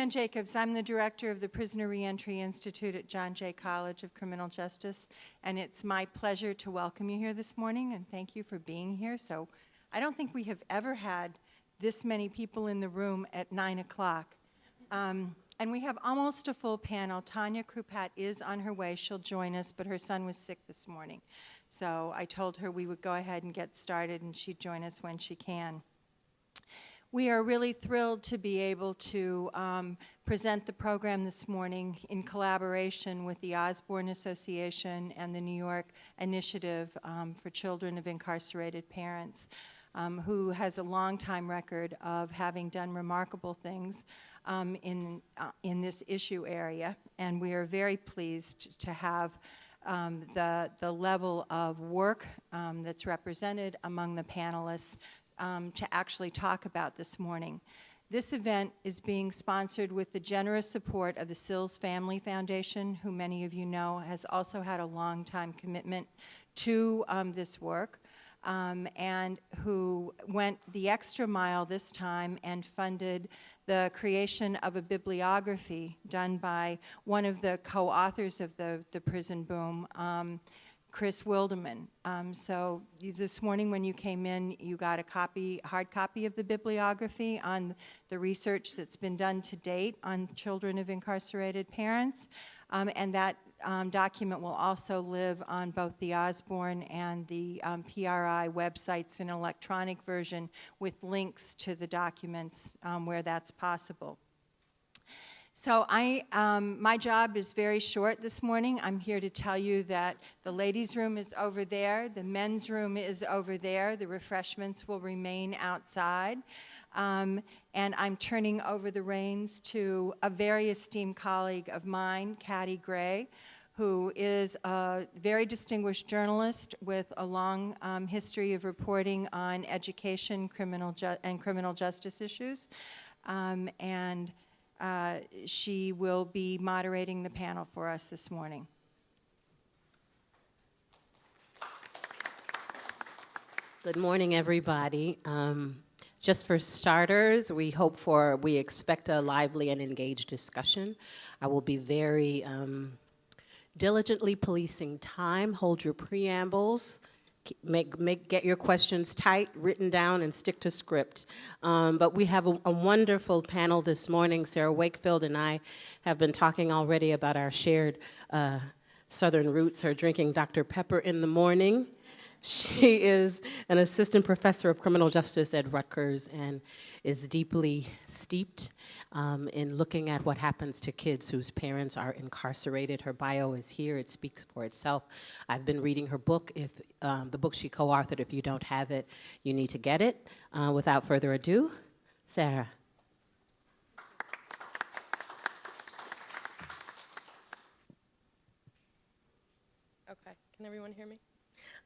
Suzanne Jacobs. I'm the director of the Prisoner Reentry Institute at John Jay College of Criminal Justice, and it's my pleasure to welcome you here this morning, and thank you for being here. So I don't think we have ever had this many people in the room at 9 o'clock. And we have almost a full panel. Tanya Krupat is on her way. She'll join us, but her son was sick this morning. So I told her we would go ahead and get started, and she'd join us when she can. We are really thrilled to be able to present the program this morning in collaboration with the Osborne Association and the New York Initiative for Children of Incarcerated Parents, who has a long-time record of having done remarkable things in this issue area. And we are very pleased to have the level of work that's represented among the panelists to actually talk about this morning. This event is being sponsored with the generous support of the Sills Family Foundation, who many of you know has also had a long-time commitment to this work, and who went the extra mile this time and funded the creation of a bibliography done by one of the co-authors of the Prison Boom, Chris Wilderman. So this morning when you came in, you got a hard copy of the bibliography on the research that's been done to date on children of incarcerated parents. And that document will also live on both the Osborne and the PRI websites in an electronic version with links to the documents where that's possible. So my job is very short this morning. I'm here to tell you that the ladies' room is over there, the men's room is over there, the refreshments will remain outside. And I'm turning over the reins to a very esteemed colleague of mine, Caddy Gray, who is a very distinguished journalist with a long history of reporting on education, criminal justice issues. She will be moderating the panel for us this morning. Good morning, everybody. Just for starters, we expect a lively and engaged discussion. I will be very diligently policing time. Hold your preambles. Get your questions tight, written down, and stick to script. But we have a wonderful panel this morning. Sara Wakefield and I have been talking already about our shared Southern roots, her drinking Dr. Pepper in the morning. She is an assistant professor of criminal justice at Rutgers and is deeply steeped in looking at what happens to kids whose parents are incarcerated. Her bio is here. It speaks for itself. I've been reading her book. The book she co-authored, if you don't have it, you need to get it. Without further ado, Sara. Okay, can everyone hear me?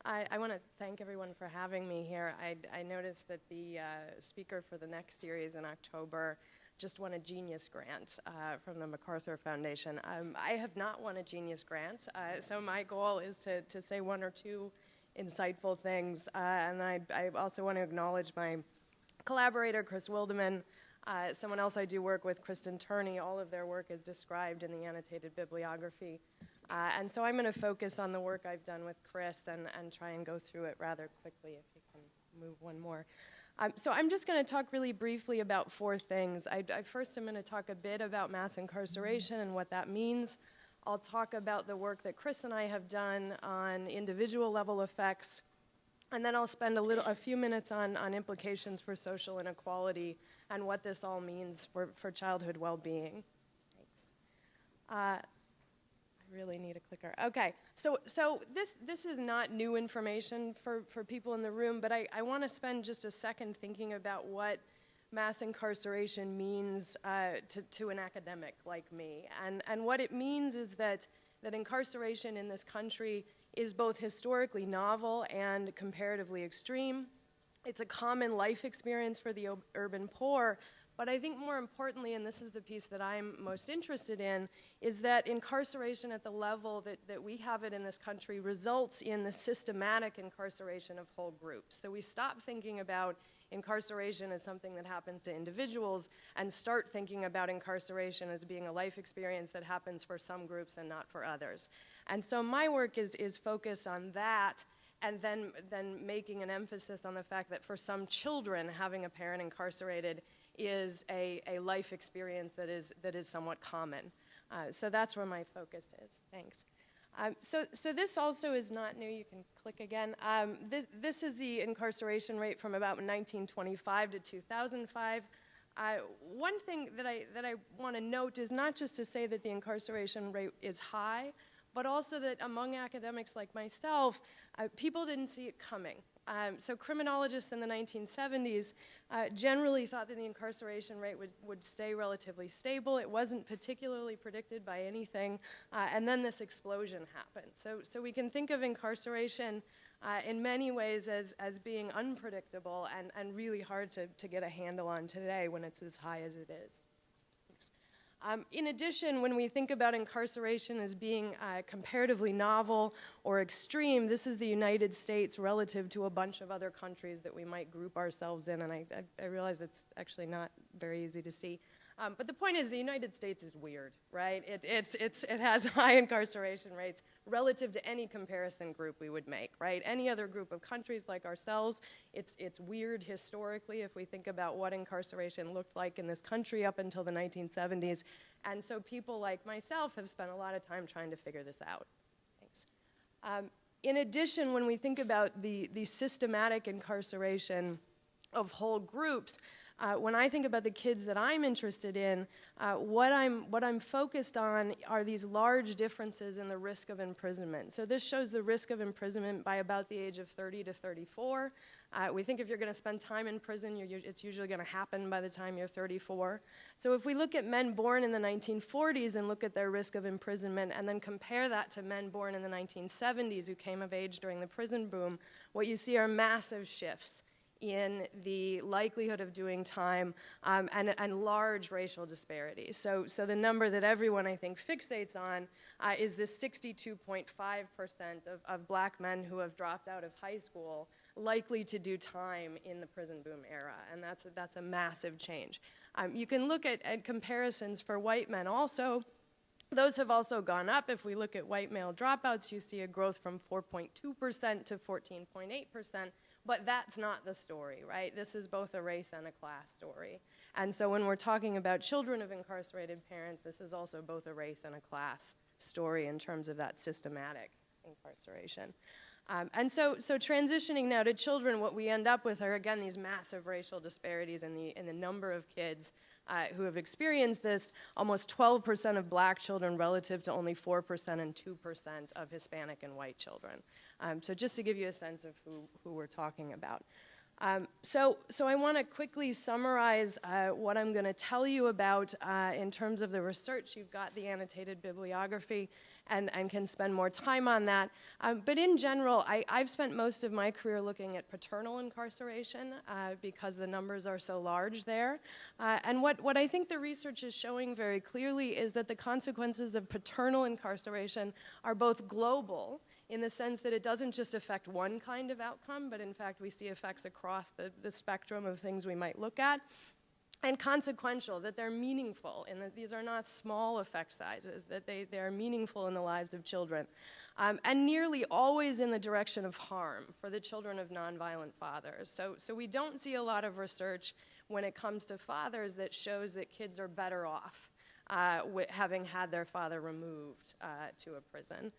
I want to thank everyone for having me here. I noticed that the speaker for the next series in October just won a Genius Grant from the MacArthur Foundation. I have not won a Genius Grant, so my goal is to say one or two insightful things. And I also want to acknowledge my collaborator, Chris Wilderman, someone else I do work with, Kristen Turney. All of their work is described in the annotated bibliography. And so I'm going to focus on the work I've done with Chris and try and go through it rather quickly, if you can move one more. So I'm just going to talk really briefly about four things. First, I'm going to talk a bit about mass incarceration and what that means. I'll talk about the work that Chris and I have done on individual level effects. And then I'll spend a few minutes on implications for social inequality and what this all means for childhood well-being. Thanks. I really need a clicker. Okay, so this is not new information for people in the room, but I want to spend just a second thinking about what mass incarceration means to an academic like me. And what it means is that incarceration in this country is both historically novel and comparatively extreme. It's a common life experience for the urban poor, but I think more importantly, and this is the piece that I'm most interested in, is that incarceration at the level that we have it in this country results in the systematic incarceration of whole groups. So we stop thinking about incarceration as something that happens to individuals and start thinking about incarceration as being a life experience that happens for some groups and not for others. And so my work is focused on that, and then making an emphasis on the fact that for some children, having a parent incarcerated is a life experience that is somewhat common. So that's where my focus is. Thanks. So this also is not new. You can click again. This is the incarceration rate from about 1925 to 2005. One thing that I want to note is not just to say that the incarceration rate is high, but also that among academics like myself, people didn't see it coming. So criminologists in the 1970s generally thought that the incarceration rate would stay relatively stable. It wasn't particularly predicted by anything, and then this explosion happened. So we can think of incarceration in many ways as being unpredictable and really hard to get a handle on today when it's as high as it is. In addition, when we think about incarceration as being comparatively novel or extreme, this is the United States relative to a bunch of other countries that we might group ourselves in, and I realize it's actually not very easy to see. But the point is the United States is weird, right? It has high incarceration rates relative to any comparison group we would make, right? Any other group of countries like ourselves, it's weird historically if we think about what incarceration looked like in this country up until the 1970s. And so people like myself have spent a lot of time trying to figure this out. Thanks. In addition, when we think about the systematic incarceration of whole groups, when I think about the kids that I'm interested in, what I'm focused on are these large differences in the risk of imprisonment. So this shows the risk of imprisonment by about the age of 30 to 34. We think if you're going to spend time in prison, it's usually going to happen by the time you're 34. So if we look at men born in the 1940s and look at their risk of imprisonment and then compare that to men born in the 1970s who came of age during the prison boom, what you see are massive shifts in the likelihood of doing time and large racial disparities. So the number that everyone, I think, fixates on is this 62.5% of black men who have dropped out of high school likely to do time in the prison boom era, and that's a massive change. You can look at comparisons for white men also. Those have also gone up. If we look at white male dropouts, you see a growth from 4.2% to 14.8%. But that's not the story, right? This is both a race and a class story. And so when we're talking about children of incarcerated parents, this is also both a race and a class story in terms of that systematic incarceration. And so transitioning now to children, what we end up with are, again, these massive racial disparities in the number of kids who have experienced this, almost 12% of black children relative to only 4% and 2% of Hispanic and white children. So just to give you a sense of who we're talking about. So I want to quickly summarize what I'm going to tell you about in terms of the research. You've got the annotated bibliography and can spend more time on that. But in general, I've spent most of my career looking at paternal incarceration because the numbers are so large there. And what I think the research is showing very clearly is that the consequences of paternal incarceration are both global, in the sense that it doesn't just affect one kind of outcome, but in fact we see effects across the spectrum of things we might look at, and consequential, that they're meaningful, and that these are not small effect sizes, that they are meaningful in the lives of children, and nearly always in the direction of harm for the children of nonviolent fathers. So we don't see a lot of research when it comes to fathers that shows that kids are better off having had their father removed to a prison.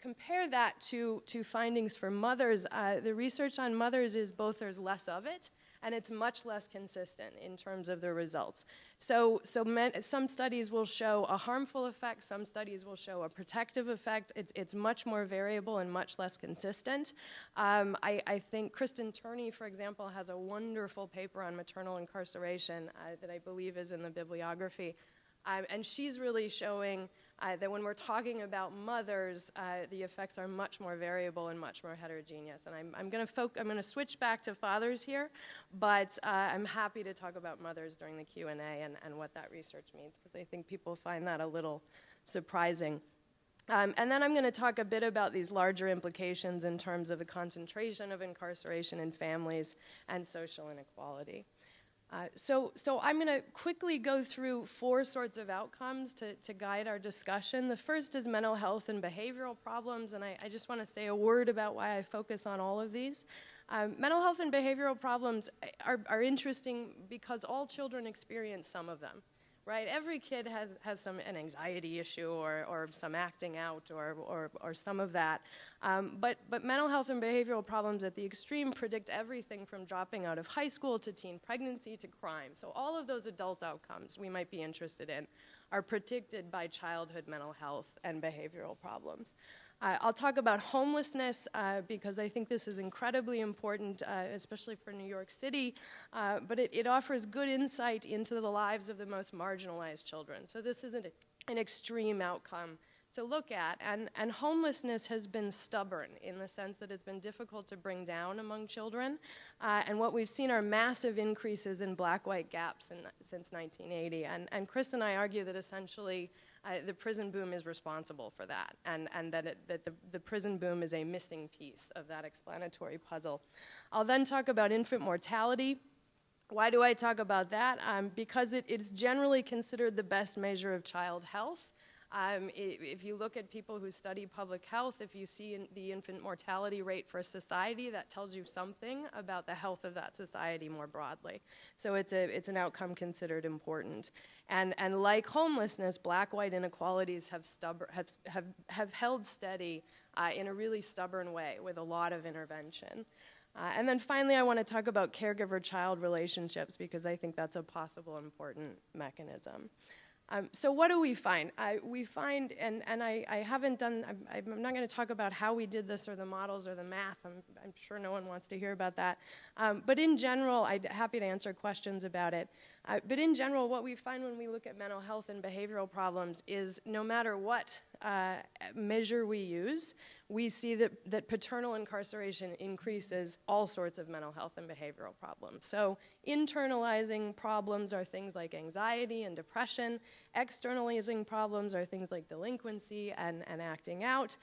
Compare that to findings for mothers. The research on mothers is both there's less of it, and it's much less consistent in terms of the results. So some studies will show a harmful effect, some studies will show a protective effect. It's much more variable and much less consistent. I think Kristen Turney, for example, has a wonderful paper on maternal incarceration that I believe is in the bibliography. And she's really showing that when we're talking about mothers, the effects are much more variable and much more heterogeneous. And I'm going to switch back to fathers here, but I'm happy to talk about mothers during the Q&A and what that research means, because I think people find that a little surprising. And then I'm going to talk a bit about these larger implications in terms of the concentration of incarceration in families and social inequality. So I'm going to quickly go through 4 sorts of outcomes to guide our discussion. The first is mental health and behavioral problems, and I just want to say a word about why I focus on all of these. Mental health and behavioral problems are interesting because all children experience some of them. Right, every kid has an anxiety issue or some acting out or some of that, but mental health and behavioral problems at the extreme predict everything from dropping out of high school to teen pregnancy to crime. So all of those adult outcomes we might be interested in are predicted by childhood mental health and behavioral problems. I'll talk about homelessness because I think this is incredibly important, especially for New York City, but it offers good insight into the lives of the most marginalized children. So this is an extreme outcome to look at, and homelessness has been stubborn in the sense that it's been difficult to bring down among children, and what we've seen are massive increases in black-white gaps since 1980, and Chris and I argue that essentially the prison boom is responsible for that, and that the prison boom is a missing piece of that explanatory puzzle. I'll then talk about infant mortality. Why do I talk about that? Because it's generally considered the best measure of child health. If you look at people who study public health, if you see the infant mortality rate for a society, that tells you something about the health of that society more broadly. So it's an outcome considered important. And like homelessness, black-white inequalities have held steady in a really stubborn way with a lot of intervention. And then finally, I want to talk about caregiver-child relationships because I think that's a possible important mechanism. So what do we find? We find, and I haven't done, I'm not going to talk about how we did this or the models or the math. I'm sure no one wants to hear about that. But in general, I'm happy to answer questions about it. But in general, what we find when we look at mental health and behavioral problems is no matter what measure we use, we see that paternal incarceration increases all sorts of mental health and behavioral problems. So internalizing problems are things like anxiety and depression. Externalizing problems are things like delinquency and acting out.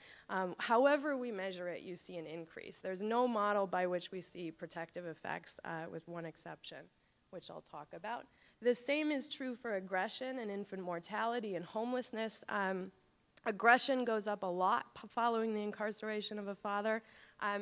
However we measure it, you see an increase. There's no model by which we see protective effects with one exception, which I'll talk about. The same is true for aggression and infant mortality and homelessness. Aggression goes up a lot following the incarceration of a father.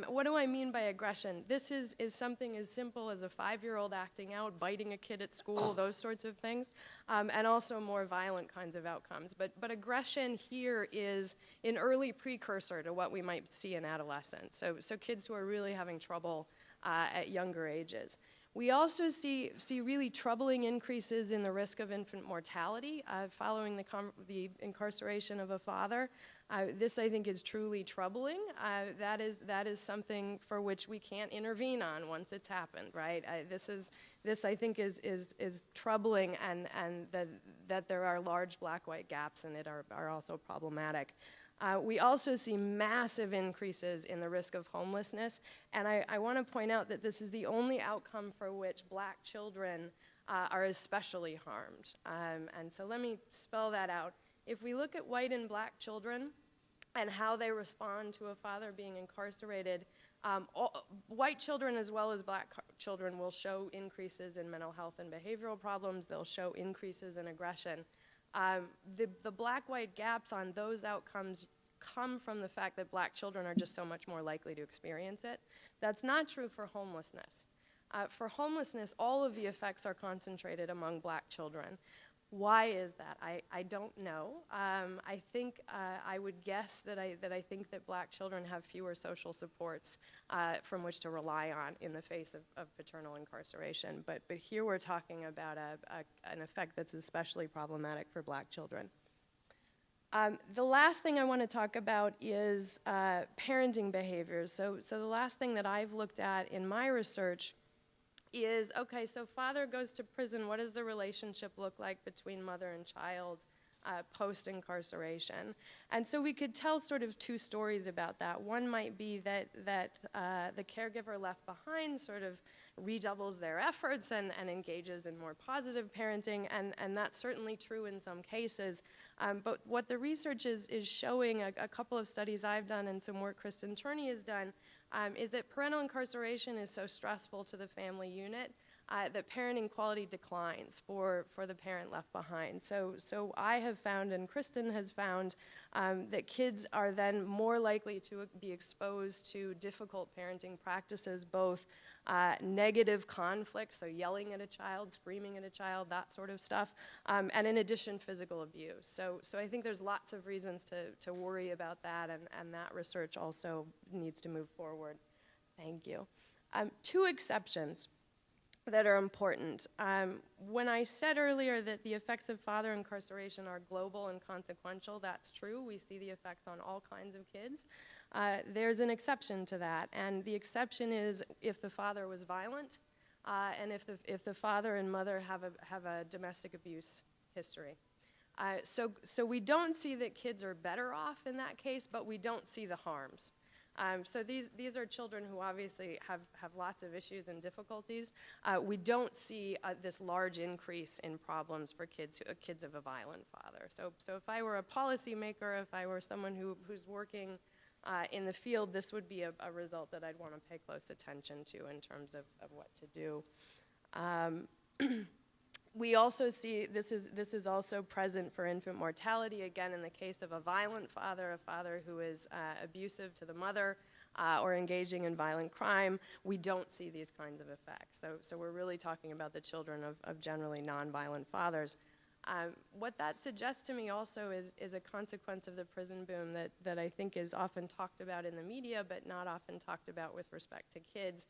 What do I mean by aggression? This is something as simple as a 5-year-old acting out, biting a kid at school, those sorts of things, and also more violent kinds of outcomes. But aggression here is an early precursor to what we might see in adolescence, so kids who are really having trouble at younger ages. We also see really troubling increases in the risk of infant mortality following the incarceration of a father. This, I think, is truly troubling. That is something for which we can't intervene on once it's happened, right? This I think is troubling, and that there are large black-white gaps in it are also problematic. We also see massive increases in the risk of homelessness, and I want to point out that this is the only outcome for which black children are especially harmed. And so let me spell that out. If we look at white and black children and how they respond to a father being incarcerated, white children as well as black children will show increases in mental health and behavioral problems. They'll show increases in aggression. The black-white gaps on those outcomes come from the fact that black children are just so much more likely to experience it. That's not true for homelessness. For homelessness, all of the effects are concentrated among black children. Why is that? I don't know. I think I would guess that I think that black children have fewer social supports from which to rely on in the face of paternal incarceration. But here we're talking about an effect that's especially problematic for black children. The last thing I want to talk about is parenting behaviors. So the last thing that I've looked at in my research is, okay, so father goes to prison. What does the relationship look like between mother and child post-incarceration? And so we could tell sort of 2 stories about that. One might be that the caregiver left behind sort of redoubles their efforts and engages in more positive parenting, and that's certainly true in some cases. But what the research is showing, a couple of studies I've done and some work Kristen Turney has done, is that parental incarceration is so stressful to the family unit that parenting quality declines for the parent left behind. So I have found, and Kristen has found, that kids are then more likely to be exposed to difficult parenting practices, both negative conflict, so yelling at a child, screaming at a child, that sort of stuff, and in addition, physical abuse. So I think there's lots of reasons to worry about that, and that research also needs to move forward. Thank you. Two exceptions that are important. When I said earlier that the effects of father incarceration are global and consequential, that's true. We see the effects on all kinds of kids. There's an exception to that, and the exception is if the father was violent, and if the father and mother have a domestic abuse history. So we don't see that kids are better off in that case, but we don't see the harms. So these are children who obviously have lots of issues and difficulties. We don't see this large increase in problems for kids of a violent father. So if I were a policymaker, if I were someone who's working in the field, this would be a result that I'd want to pay close attention to in terms of what to do. We also see this is also present for infant mortality, again in the case of a violent father, a father who is abusive to the mother or engaging in violent crime. We don't see these kinds of effects. So we're really talking about the children of generally nonviolent fathers. What that suggests to me also is a consequence of the prison boom that I think is often talked about in the media but not often talked about with respect to kids.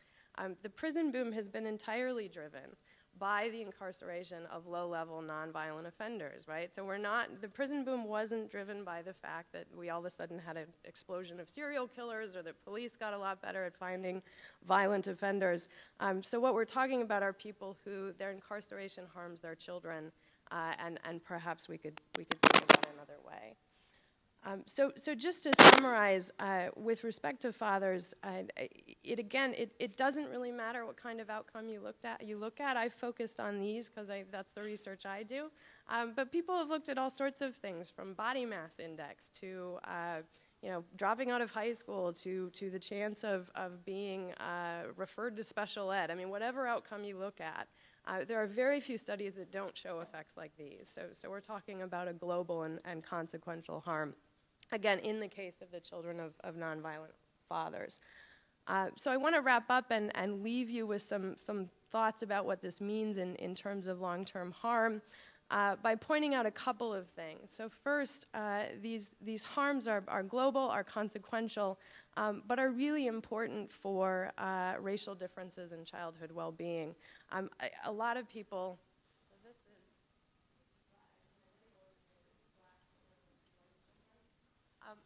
The prison boom has been entirely driven by the incarceration of low-level nonviolent offenders, right? So the prison boom wasn't driven by the fact that we all of a sudden had an explosion of serial killers or that police got a lot better at finding violent offenders. So what we're talking about are people who their incarceration harms their children, and perhaps we could think about it another way. So just to summarize, with respect to fathers, it doesn't really matter what kind of outcome you look at. I focused on these because that's the research I do. But people have looked at all sorts of things, from body mass index to dropping out of high school to the chance of being referred to special ed. I mean, whatever outcome you look at, there are very few studies that don't show effects like these. So we're talking about a global and consequential harm. Again, in the case of the children of nonviolent fathers. So I want to wrap up and leave you with some thoughts about what this means in terms of long-term harm by pointing out a couple of things. So first, these harms are global, are consequential, but are really important for racial differences in childhood well-being. A lot of people...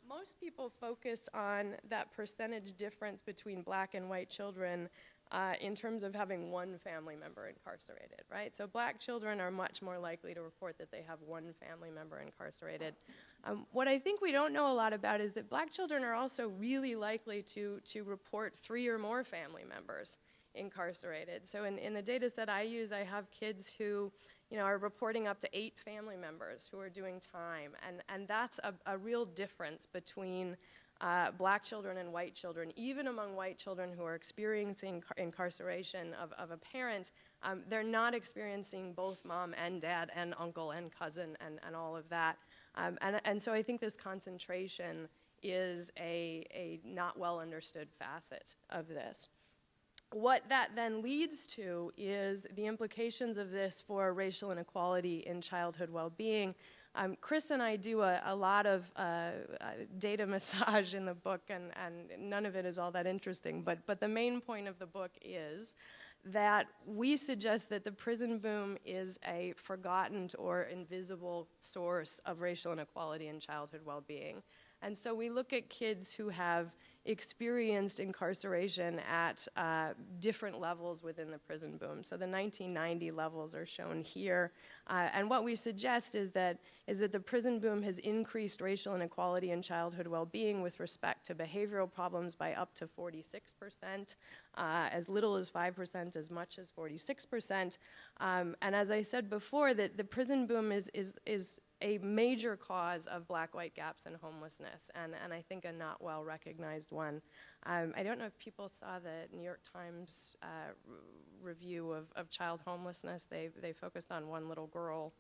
most people focus on that percentage difference between black and white children in terms of having one family member incarcerated, right? So black children are much more likely to report that they have one family member incarcerated. What I think we don't know a lot about is that black children are also really likely to report 3 or more family members incarcerated. So in the data set I use, I have kids who are reporting up to 8 family members who are doing time. And that's a real difference between black children and white children. Even among white children who are experiencing incarceration of a parent, they're not experiencing both mom and dad and uncle and cousin and all of that. And so I think this concentration is a not well understood facet of this. What that then leads to is the implications of this for racial inequality in childhood well-being. Chris and I do a lot of data massage in the book, and none of it is all that interesting, but the main point of the book is that we suggest that the prison boom is a forgotten or invisible source of racial inequality in childhood well-being. And so we look at kids who have experienced incarceration at different levels within the prison boom. So the 1990 levels are shown here. And what we suggest is that the prison boom has increased racial inequality and childhood well-being with respect to behavioral problems by up to 46%, as little as 5%, as much as 46%. And as I said before, that the prison boom is a major cause of black-white gaps and homelessness, and I think a not well-recognized one. I don't know if people saw the New York Times review of child homelessness. They focused on one little girl.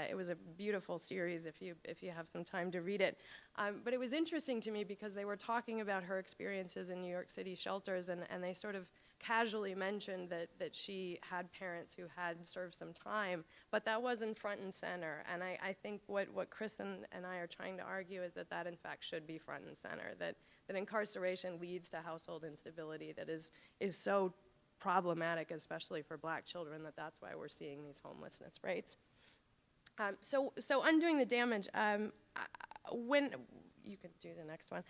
It was a beautiful series if you have some time to read it. But it was interesting to me because they were talking about her experiences in New York City shelters, and they sort of casually mentioned that she had parents who had served some time, but that wasn't front and center. And I think what Chris and I are trying to argue is that in fact should be front and center, that incarceration leads to household instability that is so problematic, especially for black children, that's why we're seeing these homelessness rates. So undoing the damage, when, you can do the next one.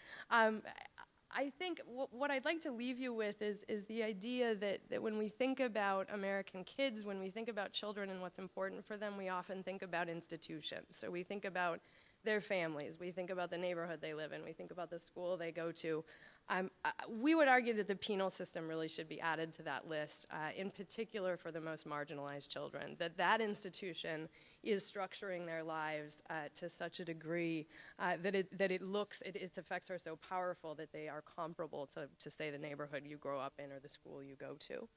I think what I'd like to leave you with is the idea that when we think about American kids, when we think about children and what's important for them, we often think about institutions. So we think about their families, we think about the neighborhood they live in, we think about the school they go to. We would argue that the penal system really should be added to that list, in particular for the most marginalized children, that institution is structuring their lives to such a degree that its effects are so powerful that they are comparable to say, the neighborhood you grow up in or the school you go to.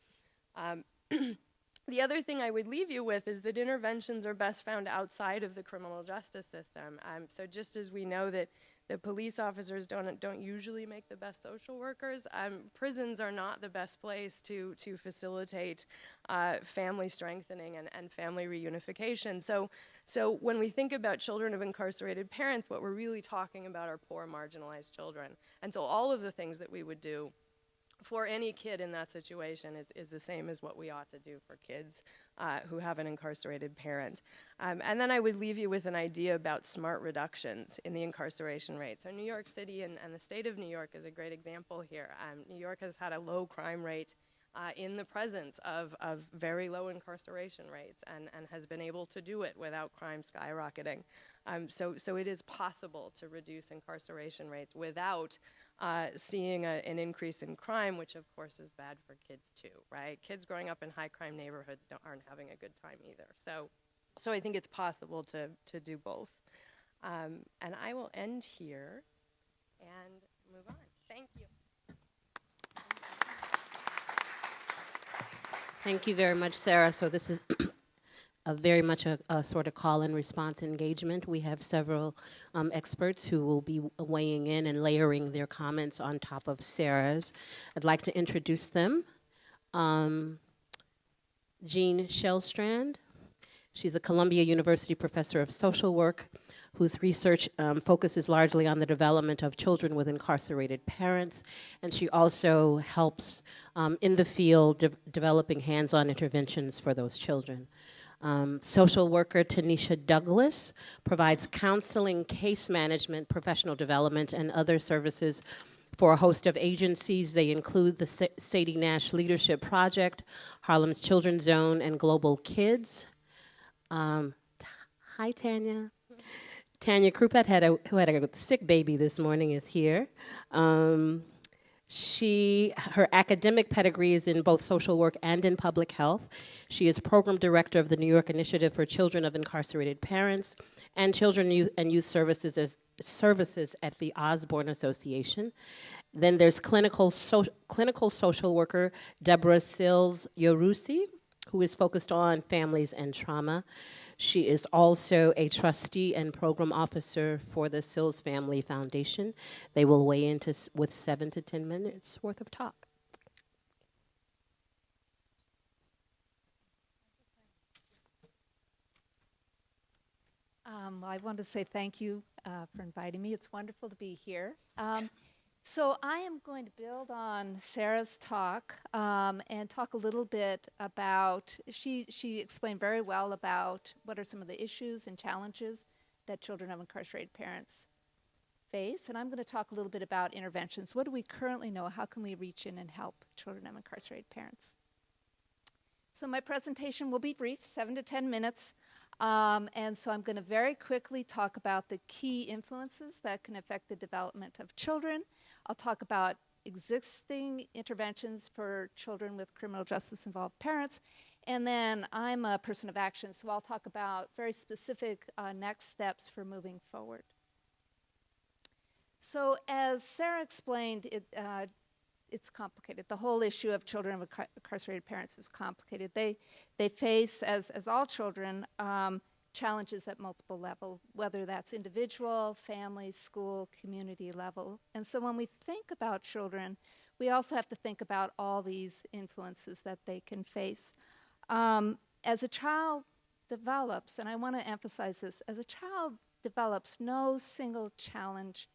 The other thing I would leave you with is that interventions are best found outside of the criminal justice system. So just as we know that the police officers don't usually make the best social workers, prisons are not the best place to facilitate family strengthening and family reunification. So when we think about children of incarcerated parents, what we're really talking about are poor, marginalized children. And so all of the things that we would do for any kid in that situation is the same as what we ought to do for kids who have an incarcerated parent. And then I would leave you with an idea about smart reductions in the incarceration rate. So New York City and the state of New York is a great example here. New York has had a low crime rate in the presence of very low incarceration rates and has been able to do it without crime skyrocketing. So it is possible to reduce incarceration rates without seeing an increase in crime, which of course is bad for kids too, right? Kids growing up in high crime neighborhoods aren't having a good time either. So I think it's possible to do both. And I will end here and move on. Thank you. Thank you very much, Sarah. So this is very much a sort of call and response engagement. We have several experts who will be weighing in and layering their comments on top of Sarah's. I'd like to introduce them. Jean Shellstrand. She's a Columbia University professor of social work whose research focuses largely on the development of children with incarcerated parents, and she also helps in the field developing hands-on interventions for those children. Social worker Tanisha Douglas provides counseling, case management, professional development, and other services for a host of agencies. They include the Sadie Nash Leadership Project, Harlem's Children's Zone, and Global Kids. Hi, Tanya. Tanya Krupet, who had a sick baby this morning, is here. Her academic pedigree is in both social work and in public health. She is program director of the New York Initiative for Children of Incarcerated Parents and Children and Youth Services at the Osborne Association. Then there's clinical social worker Deborah Sills-Yorusi, who is focused on families and trauma. She is also a trustee and program officer for the Sills Family Foundation. They will weigh in with 7 to 10 minutes worth of talk. I want to say thank you for inviting me. It's wonderful to be here. So I am going to build on Sarah's talk and talk a little bit about, she explained very well about what are some of the issues and challenges that children of incarcerated parents face, and I'm going to talk a little bit about interventions. What do we currently know? How can we reach in and help children of incarcerated parents? So my presentation will be brief, 7 to 10 minutes, and so I'm going to very quickly talk about the key influences that can affect the development of children. I'll talk about existing interventions for children with criminal justice involved parents, and then I'm a person of action, so I'll talk about very specific next steps for moving forward. So as Sara explained, it's complicated. The whole issue of children of incarcerated parents is complicated. They face, as all children, challenges at multiple levels, whether that's individual, family, school, community level. And so when we think about children, we also have to think about all these influences that they can face. As a child develops, and I want to emphasize this, as a child develops, no single challenge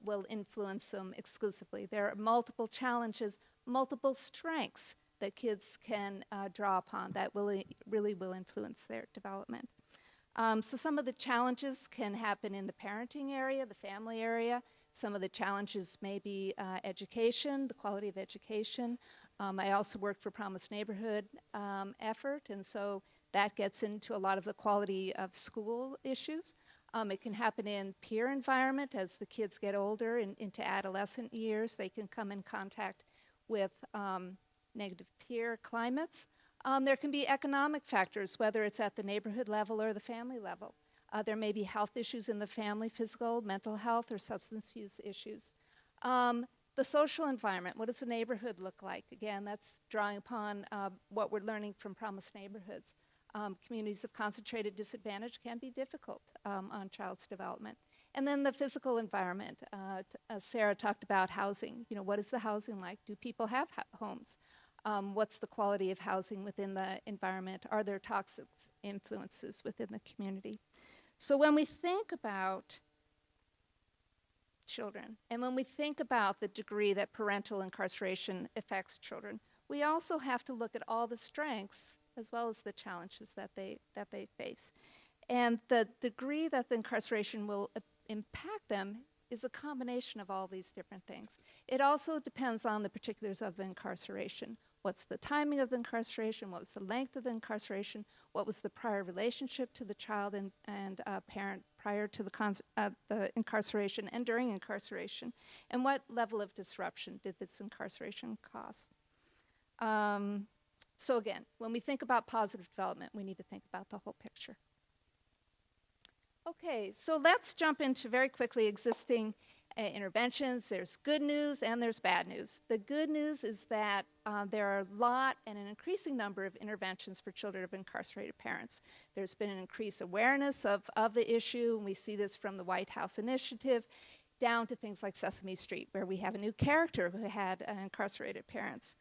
will influence them exclusively. There are multiple challenges, multiple strengths that kids can draw upon that really will influence their development. So some of the challenges can happen in the parenting area, the family area. Some of the challenges may be education, the quality of education. I also work for Promise Neighborhood effort, and so that gets into a lot of the quality of school issues. It can happen in peer environment as the kids get older into adolescent years. They can come in contact with negative peer climates. There can be economic factors, whether it's at the neighborhood level or the family level. There may be health issues in the family, physical, mental health, or substance use issues. The social environment, what does the neighborhood look like? Again, that's drawing upon what we're learning from Promised Neighborhoods. Communities of concentrated disadvantage can be difficult on child's development. And then the physical environment. Sara talked about housing. You know, what is the housing like? Do people have homes? What's the quality of housing within the environment? Are there toxic influences within the community? So when we think about children, and when we think about the degree that parental incarceration affects children, we also have to look at all the strengths as well as the challenges that they face. And the degree that the incarceration will impact them is a combination of all these different things. It also depends on the particulars of the incarceration. What's the timing of the incarceration? What was the length of the incarceration? What was the prior relationship to the child and parent prior to the incarceration and during incarceration? And what level of disruption did this incarceration cause? So again, when we think about positive development, we need to think about the whole picture. Okay, so let's jump into very quickly existing interventions. There's good news and there's bad news. The good news is that there are a lot and an increasing number of interventions for children of incarcerated parents. There's been an increased awareness of the issue, and we see this from the White House Initiative down to things like Sesame Street, where we have a new character who had incarcerated parents.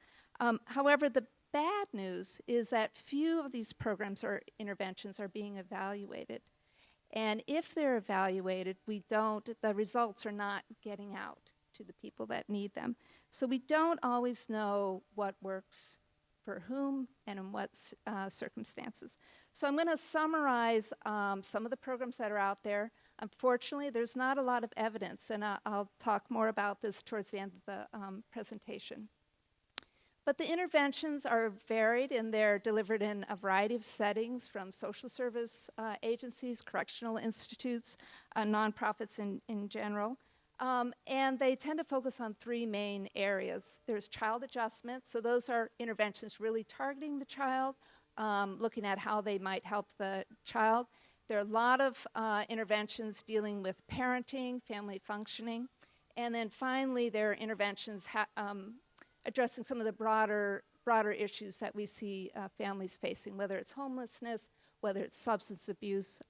However, the bad news is that few of these programs or interventions are being evaluated. And if they're evaluated, the results are not getting out to the people that need them. So we don't always know what works for whom and in what circumstances. So I'm going to summarize some of the programs that are out there. Unfortunately, there's not a lot of evidence, and I'll talk more about this towards the end of the presentation. But the interventions are varied, and they're delivered in a variety of settings, from social service agencies, correctional institutes, nonprofits in general. And they tend to focus on three main areas. There's child adjustment, so those are interventions really targeting the child, looking at how they might help the child. There are a lot of interventions dealing with parenting, family functioning. And then finally, there are interventions addressing some of the broader issues that we see families facing, whether it's homelessness, whether it's substance abuse,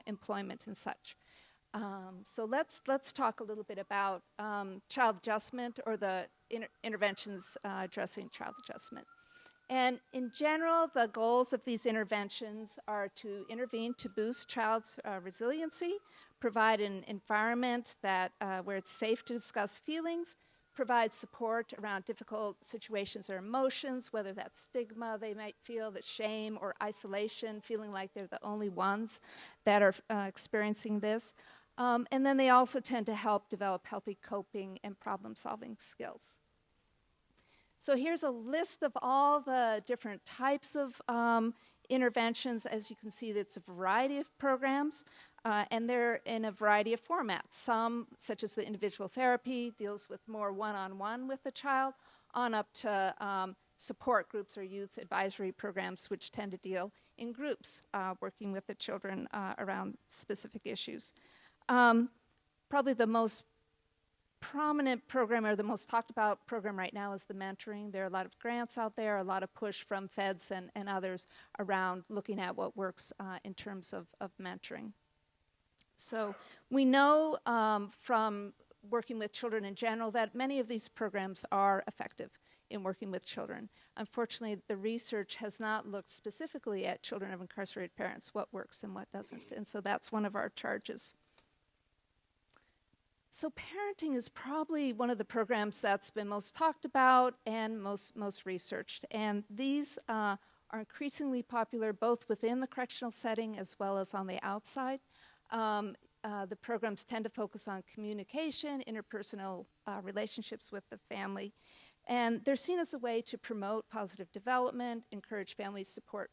employment, and such. So let's talk a little bit about child adjustment, or the interventions addressing child adjustment. And in general, the goals of these interventions are to intervene to boost child's resiliency, provide an environment where it's safe to discuss feelings, provide support around difficult situations or emotions, whether that's stigma they might feel, that shame or isolation, feeling like they're the only ones that are experiencing this. And then they also tend to help develop healthy coping and problem-solving skills. So here's a list of all the different types of interventions. As you can see, it's a variety of programs, and they're in a variety of formats. Some, such as the individual therapy, deals with more one-on-one with the child, on up to support groups or youth advisory programs, which tend to deal in groups, working with the children around specific issues. Probably the most prominent program, or the most talked about program right now, is the mentoring. There are a lot of grants out there, a lot of push from feds and others around looking at what works in terms of mentoring. So we know from working with children in general that many of these programs are effective in working with children. Unfortunately, the research has not looked specifically at children of incarcerated parents, what works and what doesn't, and so that's one of our charges. So parenting is probably one of the programs that's been most talked about and most researched. And these are increasingly popular both within the correctional setting as well as on the outside. The programs tend to focus on communication, interpersonal relationships with the family. And they're seen as a way to promote positive development, encourage family support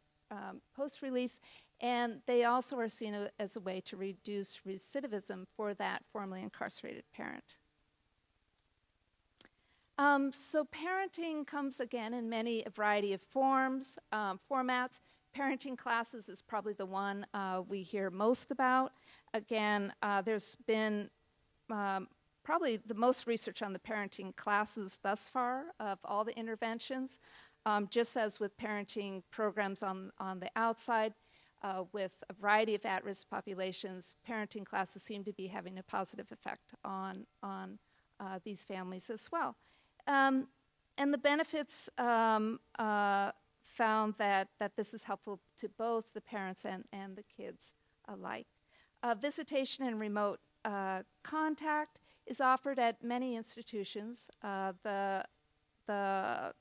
post-release, and they also are seen as a way to reduce recidivism for that formerly incarcerated parent. So parenting comes again in a variety of forms, formats. Parenting classes is probably the one we hear most about. Again, there's been probably the most research on the parenting classes thus far of all the interventions. Just as with parenting programs on the outside, with a variety of at-risk populations, parenting classes seem to be having a positive effect on these families as well. And the benefits found that this is helpful to both the parents and the kids alike. Visitation and remote contact is offered at many institutions. The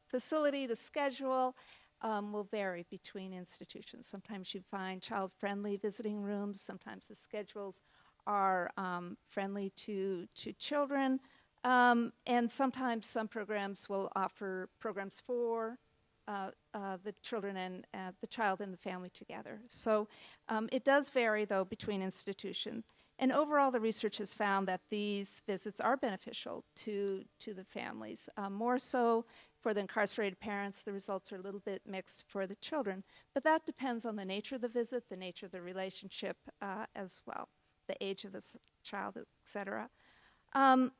facility, the schedule will vary between institutions. Sometimes you find child-friendly visiting rooms. Sometimes the schedules are friendly to children. And sometimes some programs will offer programs for the children and the child and the family together. So it does vary, though, between institutions. And overall, the research has found that these visits are beneficial to the families. More so for the incarcerated parents, the results are a little bit mixed for the children. But that depends on the nature of the visit, the nature of the relationship as well, the age of the child, et cetera. And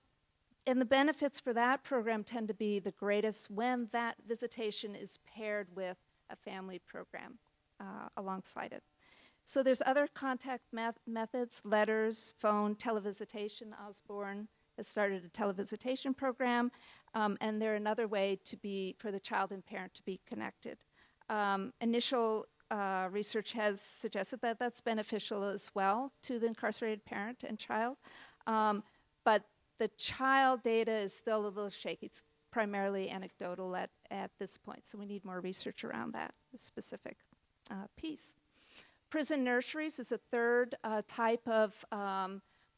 the benefits for that program tend to be the greatest when that visitation is paired with a family program alongside it. So there's other contact methods, letters, phone, televisitation. Osborne has started a televisitation program, and they're another way for the child and parent to be connected. Initial research has suggested that that's beneficial as well to the incarcerated parent and child, but the child data is still a little shaky. It's primarily anecdotal at this point, so we need more research around that specific piece. Prison nurseries is a third type of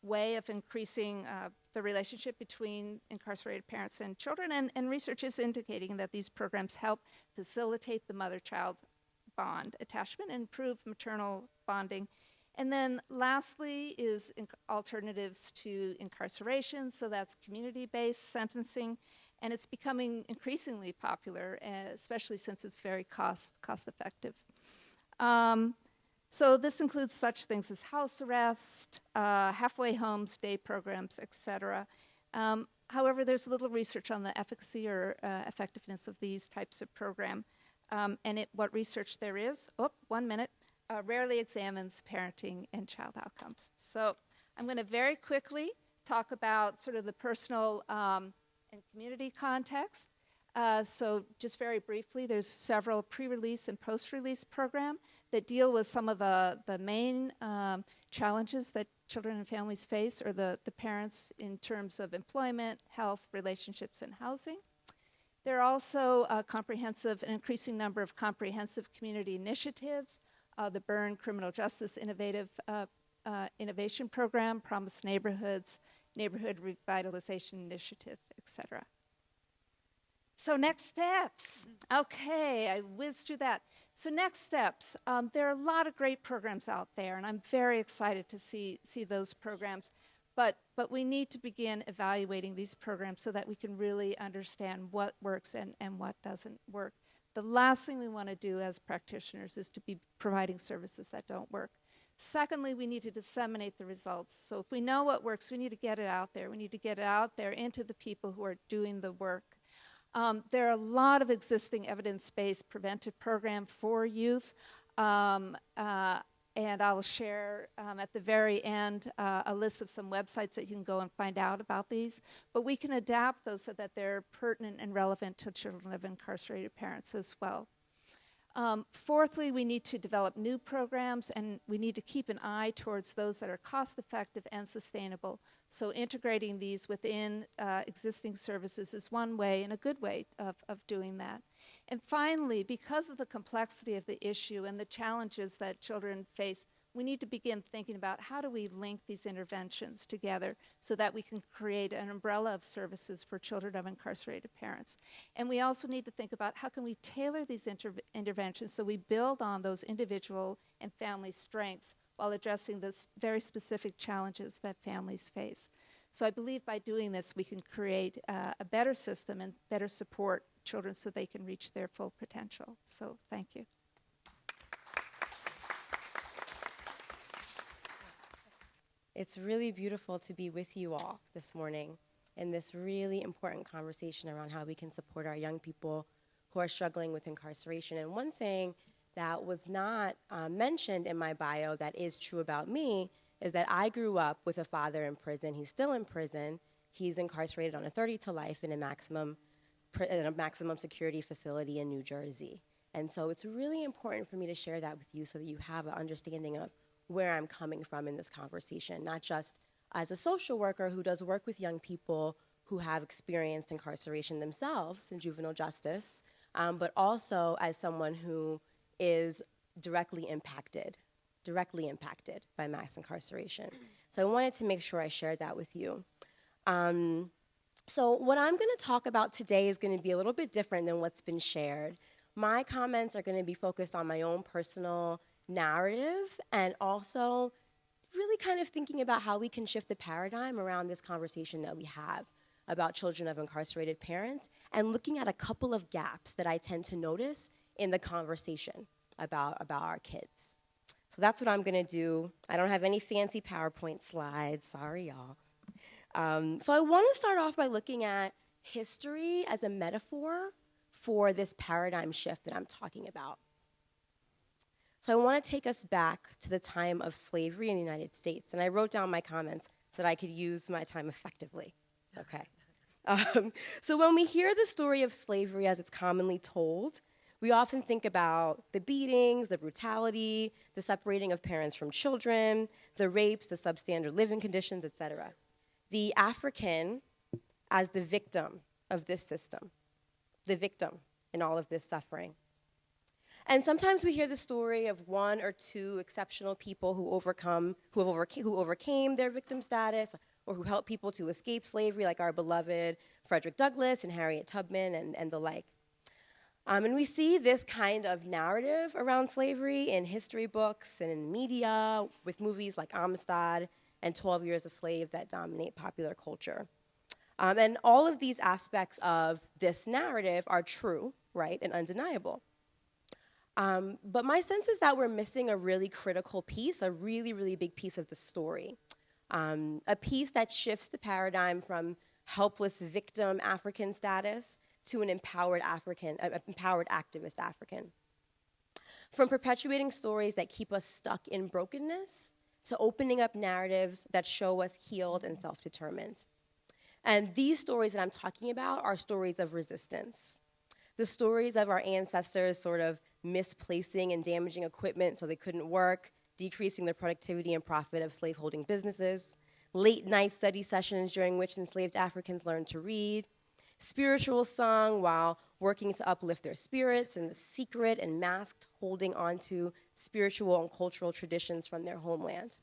way of increasing the relationship between incarcerated parents and children, and research is indicating that these programs help facilitate the mother-child bond attachment and improve maternal bonding. And then lastly is alternatives to incarceration, so that's community-based sentencing, and it's becoming increasingly popular, especially since it's very cost-effective. So this includes such things as house arrest, halfway homes, day programs, etc. However, there's little research on the efficacy or effectiveness of these types of program. And what research there is, rarely examines parenting and child outcomes. So I'm going to very quickly talk about sort of the personal and community context. So just very briefly, there's several pre-release and post-release programs that deal with some of the main challenges that children and families face, or the parents, in terms of employment, health, relationships, and housing. There are also an increasing number of comprehensive community initiatives. The Byrne Criminal Justice Innovative Innovation Program, Promise Neighborhoods, Neighborhood Revitalization Initiative, etc. So next steps. Okay, I whizzed through that. So next steps. There are a lot of great programs out there, and I'm very excited to see those programs. But we need to begin evaluating these programs so that we can really understand what works and what doesn't work. The last thing we want to do as practitioners is to be providing services that don't work. Secondly, we need to disseminate the results. So if we know what works, we need to get it out there. We need to get it out there into the people who are doing the work. There are a lot of existing evidence-based preventive programs for youth, and I will share at the very end a list of some websites that you can go and find out about these. But we can adapt those so that they're pertinent and relevant to children of incarcerated parents as well. Fourthly, we need to develop new programs, and we need to keep an eye towards those that are cost-effective and sustainable. So integrating these within existing services is one way, and a good way of doing that. And finally, because of the complexity of the issue and the challenges that children face, we need to begin thinking about how do we link these interventions together so that we can create an umbrella of services for children of incarcerated parents. And we also need to think about how can we tailor these interventions so we build on those individual and family strengths while addressing the very specific challenges that families face. So I believe by doing this, we can create a better system and better support children so they can reach their full potential. So thank you. It's really beautiful to be with you all this morning in this really important conversation around how we can support our young people who are struggling with incarceration. And one thing that was not mentioned in my bio that is true about me is that I grew up with a father in prison. He's still in prison. He's incarcerated on a 30 to life in a maximum security facility in New Jersey. And so it's really important for me to share that with you so that you have an understanding of where I'm coming from in this conversation, not just as a social worker who does work with young people who have experienced incarceration themselves in juvenile justice, but also as someone who is directly impacted by mass incarceration. So I wanted to make sure I shared that with you. So what I'm going to talk about today is going to be a little bit different than what's been shared. My comments are going to be focused on my own personal narrative and also really kind of thinking about how we can shift the paradigm around this conversation that we have about children of incarcerated parents and looking at a couple of gaps that I tend to notice in the conversation about our kids. So that's what I'm going to do. I don't have any fancy PowerPoint slides. Sorry, y'all. So I want to start off by looking at history as a metaphor for this paradigm shift that I'm talking about. So I want to take us back to the time of slavery in the United States. And I wrote down my comments so that I could use my time effectively. Okay. So when we hear the story of slavery as it's commonly told, we often think about the beatings, the brutality, the separating of parents from children, the rapes, the substandard living conditions, etc. The African as the victim of this system, the victim in all of this suffering. And sometimes we hear the story of one or two exceptional people who overcame their victim status or who helped people to escape slavery, like our beloved Frederick Douglass and Harriet Tubman and the like. And we see this kind of narrative around slavery in history books and in media with movies like Amistad and 12 Years a Slave that dominate popular culture. And all of these aspects of this narrative are true, right, and undeniable. But my sense is that we're missing a really critical piece, a really, really big piece of the story. A piece that shifts the paradigm from helpless victim African status to an empowered activist African. From perpetuating stories that keep us stuck in brokenness to opening up narratives that show us healed and self-determined. And these stories that I'm talking about are stories of resistance. The stories of our ancestors sort of misplacing and damaging equipment so they couldn't work, decreasing the productivity and profit of slaveholding businesses, late night study sessions during which enslaved Africans learned to read, spiritual sung while working to uplift their spirits, and the secret and masked holding onto spiritual and cultural traditions from their homeland.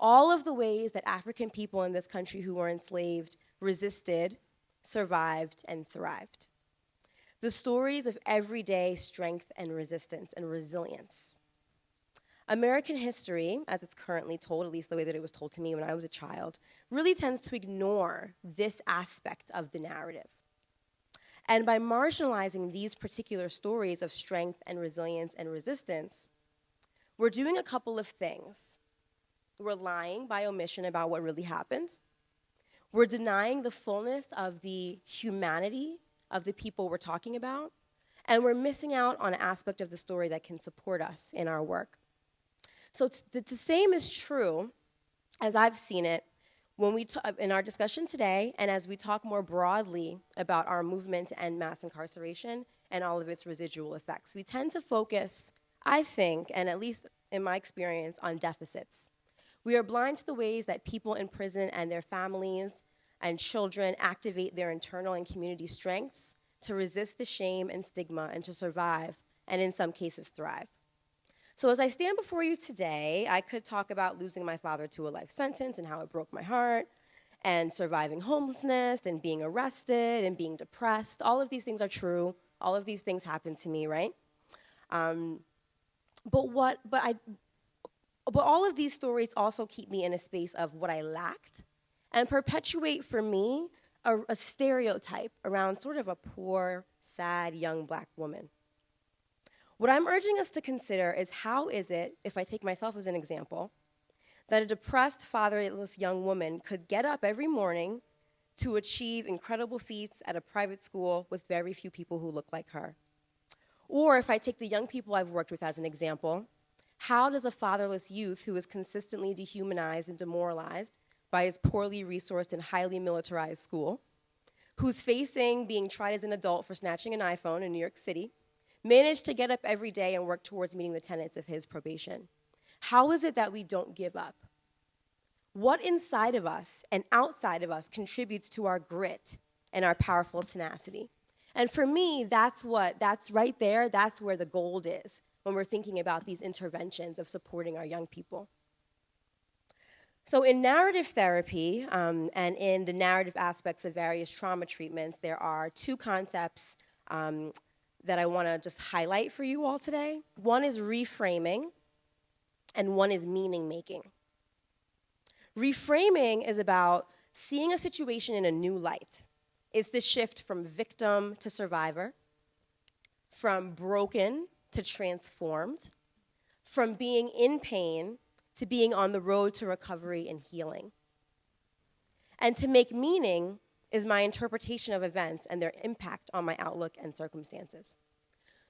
all of the ways that African people in this country who were enslaved resisted, survived, and thrived. The stories of everyday strength and resistance and resilience. American history, as it's currently told, at least the way that it was told to me when I was a child, really tends to ignore this aspect of the narrative. And by marginalizing these particular stories of strength and resilience and resistance, we're doing a couple of things. We're lying by omission about what really happened. We're denying the fullness of the humanity of the people we're talking about. And we're missing out on an aspect of the story that can support us in our work. So the same is true, as I've seen it, when we in our discussion today, and as we talk more broadly about our movement to end mass incarceration and all of its residual effects. We tend to focus, I think, and at least in my experience, on deficits. We are blind to the ways that people in prison and their families and children activate their internal and community strengths to resist the shame and stigma and to survive, and in some cases thrive. So as I stand before you today, I could talk about losing my father to a life sentence and how it broke my heart, and surviving homelessness and being arrested and being depressed. All of these things are true. All of these things happen to me, right? But all of these stories also keep me in a space of what I lacked and perpetuate for me a stereotype around sort of a poor, sad, young black woman. What I'm urging us to consider is how is it, if I take myself as an example, that a depressed, fatherless young woman could get up every morning to achieve incredible feats at a private school with very few people who look like her? Or if I take the young people I've worked with as an example, how does a fatherless youth who is consistently dehumanized and demoralized by his poorly resourced and highly militarized school, who's facing being tried as an adult for snatching an iPhone in New York City, manage to get up every day and work towards meeting the tenets of his probation? How is it that we don't give up? What inside of us and outside of us contributes to our grit and our powerful tenacity? And for me, that's right there, that's where the gold is when we're thinking about these interventions of supporting our young people. So in narrative therapy and in the narrative aspects of various trauma treatments, there are two concepts that I want to just highlight for you all today. One is reframing, and one is meaning making. Reframing is about seeing a situation in a new light. It's the shift from victim to survivor, from broken to transformed, from being in pain to being on the road to recovery and healing. And to make meaning is my interpretation of events and their impact on my outlook and circumstances.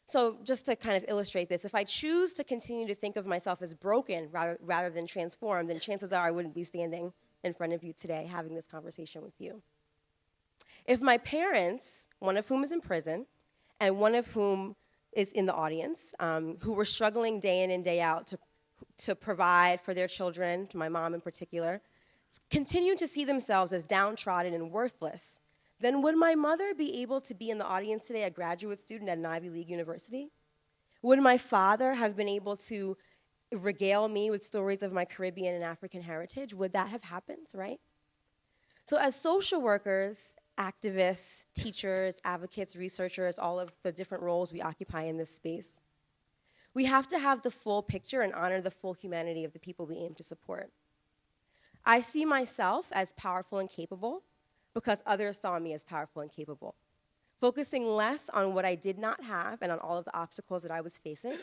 So just to kind of illustrate this, if I choose to continue to think of myself as broken rather than transformed, then chances are I wouldn't be standing in front of you today having this conversation with you. If my parents, one of whom is in prison, and one of whom is in the audience, who were struggling day in and day out to provide for their children, my mom in particular, continue to see themselves as downtrodden and worthless, then would my mother be able to be in the audience today, a graduate student at an Ivy League university? Would my father have been able to regale me with stories of my Caribbean and African heritage? Would that have happened, right? So as social workers, activists, teachers, advocates, researchers, all of the different roles we occupy in this space, we have to have the full picture and honor the full humanity of the people we aim to support. I see myself as powerful and capable because others saw me as powerful and capable, focusing less on what I did not have and on all of the obstacles that I was facing,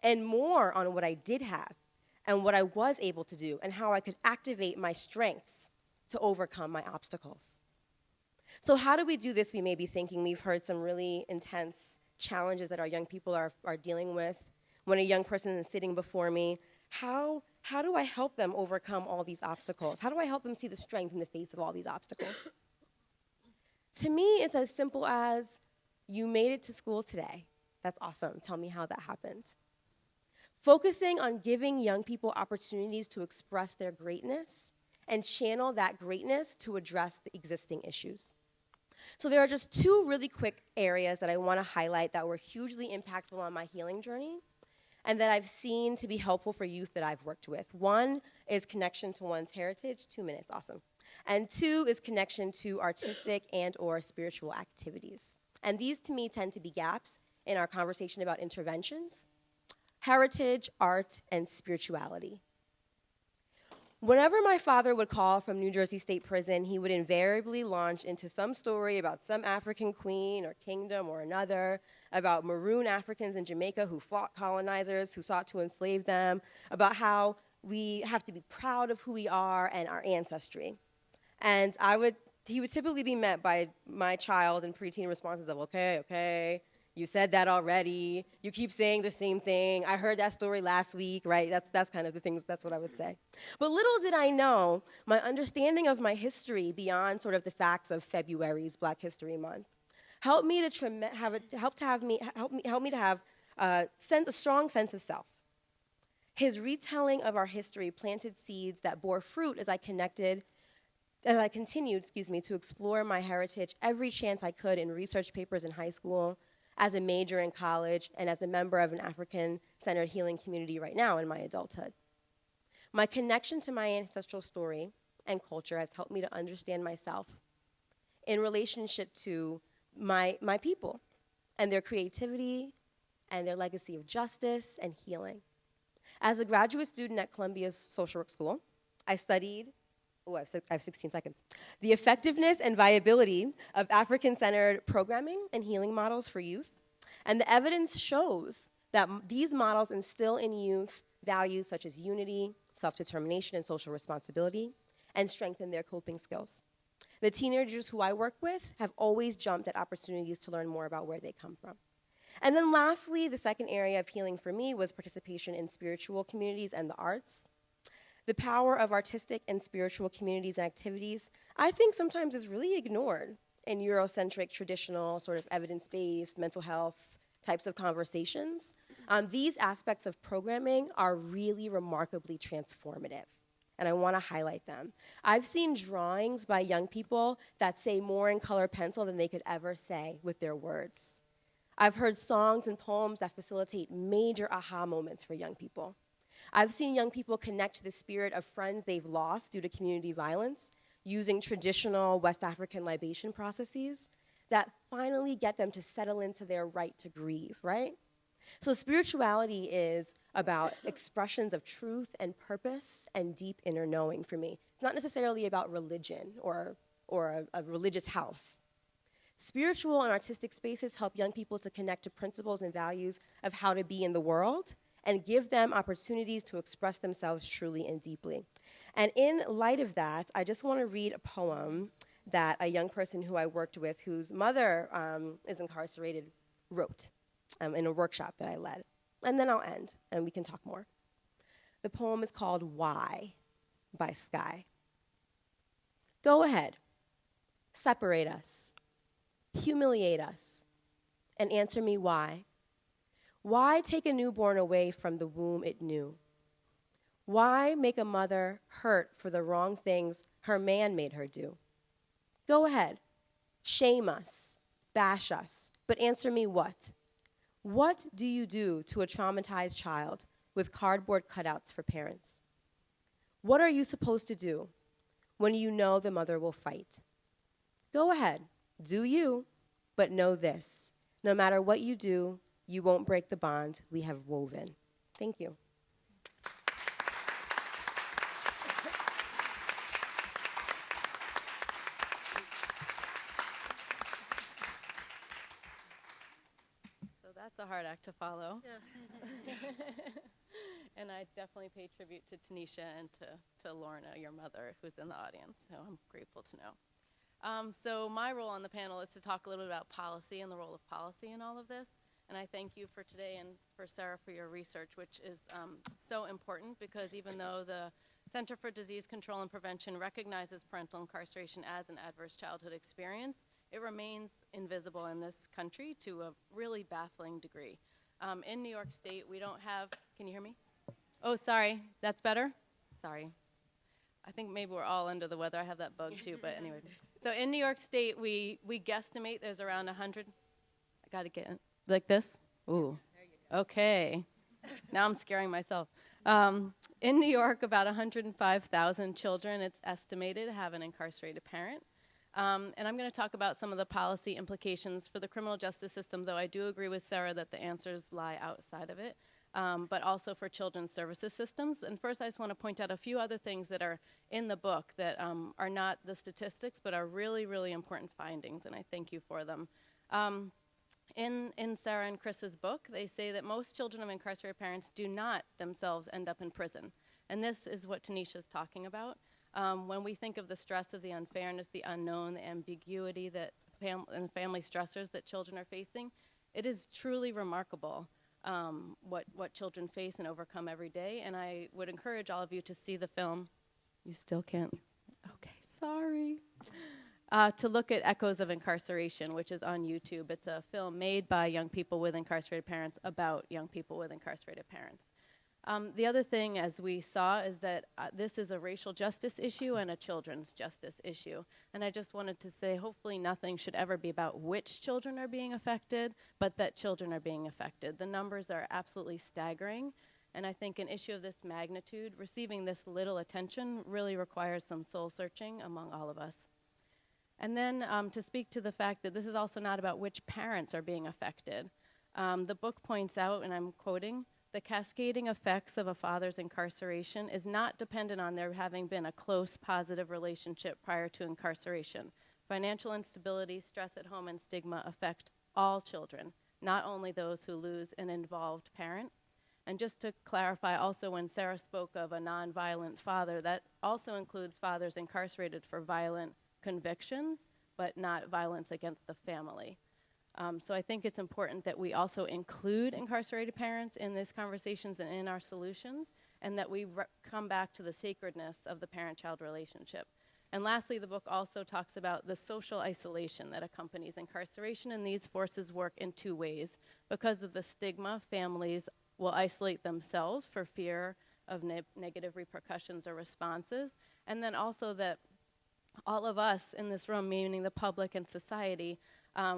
and more on what I did have and what I was able to do and how I could activate my strengths to overcome my obstacles. So how do we do this? We may be thinking. We've heard some really intense challenges that our young people are dealing with. When a young person is sitting before me, how do I help them overcome all these obstacles? How do I help them see the strength in the face of all these obstacles? To me, it's as simple as, you made it to school today. That's awesome. Tell me how that happened. Focusing on giving young people opportunities to express their greatness and channel that greatness to address the existing issues. So there are just two really quick areas that I want to highlight that were hugely impactful on my healing journey. and that I've seen to be helpful for youth that I've worked with. One is connection to one's heritage, 2 minutes, awesome. And two is connection to artistic and or spiritual activities. And these to me tend to be gaps in our conversation about interventions, heritage, art, and spirituality. Whenever my father would call from New Jersey State Prison, he would invariably launch into some story about some African queen or kingdom or another, about maroon Africans in Jamaica who fought colonizers, who sought to enslave them, about how we have to be proud of who we are and our ancestry. And he would typically be met by my child and preteen responses of, okay, you said that already. You keep saying the same thing. I heard that story last week, right? That's kind of the things, that's what I would say. But little did I know, my understanding of my history beyond sort of the facts of February's Black History Month helped me to have a strong sense of self. His retelling of our history planted seeds that bore fruit as I continued to explore my heritage every chance I could in research papers in high school, as a major in college, and as a member of an African-centered healing community right now in my adulthood. My connection to my ancestral story and culture has helped me to understand myself in relationship to my people and their creativity and their legacy of justice and healing. As a graduate student at Columbia's social work school, I studied I have 16 seconds. The effectiveness and viability of African-centered programming and healing models for youth. And the evidence shows that these models instill in youth values such as unity, self-determination, and social responsibility, and strengthen their coping skills. The teenagers who I work with have always jumped at opportunities to learn more about where they come from. And then lastly, the second area of healing for me was participation in spiritual communities and the arts. The power of artistic and spiritual communities and activities, I think sometimes is really ignored in Eurocentric, traditional, sort of evidence-based, mental health types of conversations. These aspects of programming are really remarkably transformative, and I want to highlight them. I've seen drawings by young people that say more in color pencil than they could ever say with their words. I've heard songs and poems that facilitate major aha moments for young people. I've seen young people connect to the spirit of friends they've lost due to community violence using traditional West African libation processes that finally get them to settle into their right to grieve, right? So spirituality is about expressions of truth and purpose and deep inner knowing for me. It's not necessarily about religion or a religious house. Spiritual and artistic spaces help young people to connect to principles and values of how to be in the world and give them opportunities to express themselves truly and deeply. And in light of that, I just want to read a poem that a young person who I worked with, whose mother is incarcerated, wrote in a workshop that I led. And then I'll end, and we can talk more. The poem is called Why by Sky. Go ahead, separate us, humiliate us, and answer me why. Why take a newborn away from the womb it knew? Why make a mother hurt for the wrong things her man made her do? Go ahead, shame us, bash us, but answer me what? What do you do to a traumatized child with cardboard cutouts for parents? What are you supposed to do when you know the mother will fight? Go ahead, do you, but know this. No matter what you do, you won't break the bond we have woven. Thank you. So that's a hard act to follow. Yeah. And I definitely pay tribute to Tanisha and to Lorna, your mother, who's in the audience, so I'm grateful to know. So my role on the panel is to talk a little bit about policy and the role of policy in all of this. And I thank you for today and for Sarah for your research, which is so important because even though the Center for Disease Control and Prevention recognizes parental incarceration as an adverse childhood experience, it remains invisible in this country to a really baffling degree. In New York State, we don't have, can you hear me? Oh, sorry, that's better? Sorry. I think maybe we're all under the weather. I have that bug too, but anyway. So in New York State, we guesstimate there's around 100, I gotta get it, like this? Ooh, okay. Now I'm scaring myself. In New York, about 105,000 children, it's estimated, have an incarcerated parent. And I'm going to talk about some of the policy implications for the criminal justice system, though I do agree with Sara that the answers lie outside of it, but also for children's services systems. And first, I just want to point out a few other things that are in the book that are not the statistics, but are really, really important findings, and I thank you for them. In Sara and Chris's book, they say that most children of incarcerated parents do not themselves end up in prison. And this is what Tanisha's talking about. When we think of the stress of the unfairness, the unknown, the ambiguity that and family stressors that children are facing, it is truly remarkable what children face and overcome every day. And I would encourage all of you to see the film. You still can't? Okay, sorry. To look at Echoes of Incarceration, which is on YouTube. It's a film made by young people with incarcerated parents about young people with incarcerated parents. The other thing, as we saw, is that this is a racial justice issue and a children's justice issue. And I just wanted to say, hopefully nothing should ever be about which children are being affected, but that children are being affected. The numbers are absolutely staggering. And I think an issue of this magnitude, receiving this little attention, really requires some soul searching among all of us. And then to speak to the fact that this is also not about which parents are being affected. The book points out, and I'm quoting, the cascading effects of a father's incarceration is not dependent on there having been a close, positive relationship prior to incarceration. Financial instability, stress at home, and stigma affect all children, not only those who lose an involved parent. And just to clarify also, when Sara spoke of a nonviolent father, that also includes fathers incarcerated for violent convictions, but not violence against the family. So I think it's important that we also include incarcerated parents in these conversations and in our solutions, and that we come back to the sacredness of the parent-child relationship. And lastly, the book also talks about the social isolation that accompanies incarceration, and these forces work in two ways. Because of the stigma, families will isolate themselves for fear of negative repercussions or responses, and then also that all of us in this room, meaning the public and society,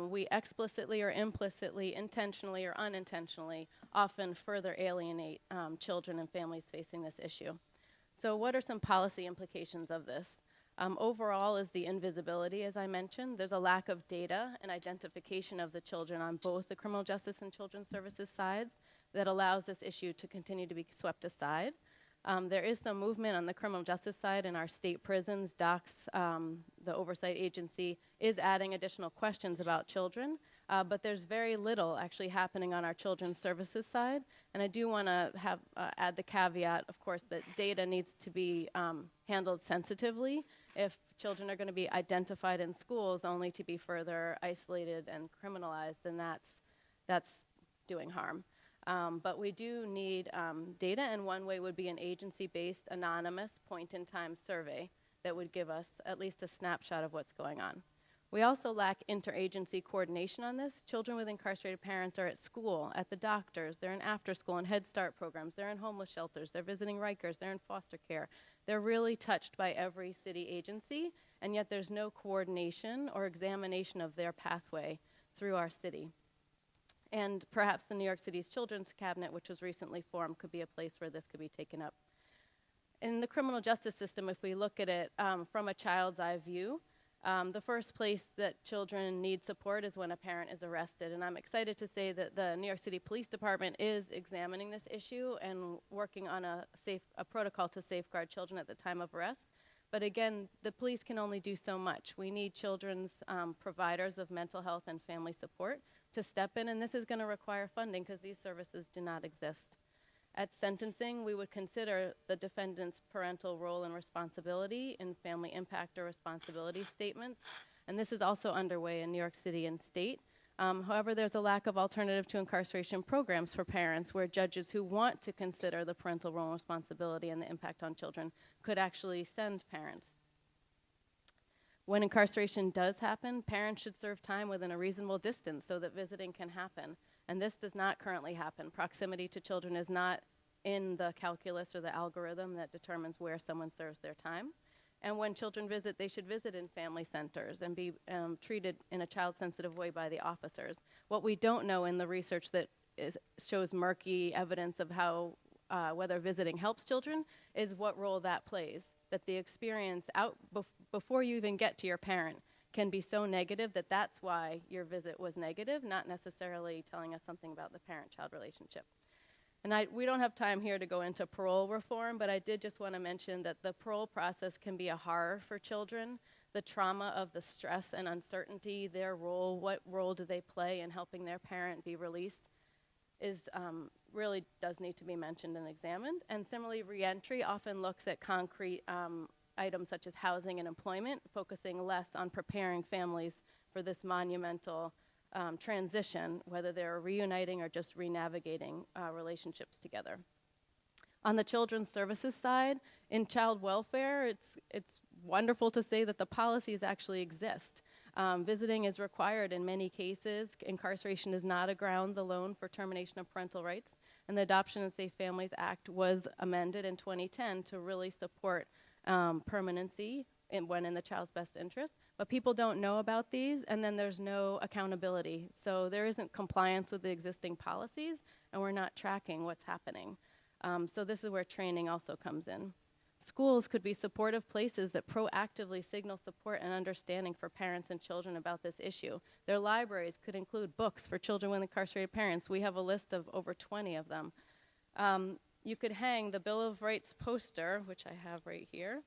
we explicitly or implicitly, intentionally or unintentionally, often further alienate children and families facing this issue. So what are some policy implications of this? Overall is the invisibility, as I mentioned. There's a lack of data and identification of the children on both the criminal justice and children's services sides that allows this issue to continue to be swept aside. There is some movement on the criminal justice side in our state prisons. DOCS, the oversight agency, is adding additional questions about children, but there's very little actually happening on our children's services side. And I do want to add the caveat, of course, that data needs to be handled sensitively. If children are going to be identified in schools only to be further isolated and criminalized, then that's doing harm. But we do need data, and one way would be an agency-based, anonymous, point-in-time survey that would give us at least a snapshot of what's going on. We also lack interagency coordination on this. Children with incarcerated parents are at school, at the doctors, they're in after-school and Head Start programs, they're in homeless shelters, they're visiting Rikers, they're in foster care. They're really touched by every city agency, and yet there's no coordination or examination of their pathway through our city. And perhaps the New York City's Children's Cabinet, which was recently formed, could be a place where this could be taken up. In the criminal justice system, if we look at it from a child's eye view, the first place that children need support is when a parent is arrested. And I'm excited to say that the New York City Police Department is examining this issue and working on a protocol to safeguard children at the time of arrest. But again, the police can only do so much. We need children's providers of mental health and family support to step in, and this is going to require funding because these services do not exist. At sentencing, we would consider the defendant's parental role and responsibility in family impact or responsibility statements, and this is also underway in New York City and state. However, there's a lack of alternative to incarceration programs for parents where judges who want to consider the parental role and responsibility and the impact on children could actually send parents. When incarceration does happen, parents should serve time within a reasonable distance so that visiting can happen. And this does not currently happen. Proximity to children is not in the calculus or the algorithm that determines where someone serves their time. And when children visit, they should visit in family centers and be treated in a child-sensitive way by the officers. What we don't know in the research that shows murky evidence of how whether visiting helps children, is what role that plays. That the experience before you even get to your parent can be so negative that that's why your visit was negative, not necessarily telling us something about the parent-child relationship. And we don't have time here to go into parole reform, but I did just want to mention that the parole process can be a horror for children. The trauma of the stress and uncertainty, their role, what role do they play in helping their parent be released, is really does need to be mentioned and examined. And similarly, reentry often looks at concrete items such as housing and employment, focusing less on preparing families for this monumental transition, whether they're reuniting or just re-navigating relationships together. On the children's services side, in child welfare, it's wonderful to say that the policies actually exist. Visiting is required in many cases. Incarceration is not a grounds alone for termination of parental rights. And the Adoption and Safe Families Act was amended in 2010 to really support permanency when in the child's best interest. But people don't know about these, and then there's no accountability. So there isn't compliance with the existing policies, and we're not tracking what's happening. So this is where training also comes in. Schools could be supportive places that proactively signal support and understanding for parents and children about this issue. Their libraries could include books for children with incarcerated parents. We have a list of over 20 of them. You could hang the Bill of Rights poster, which I have right here.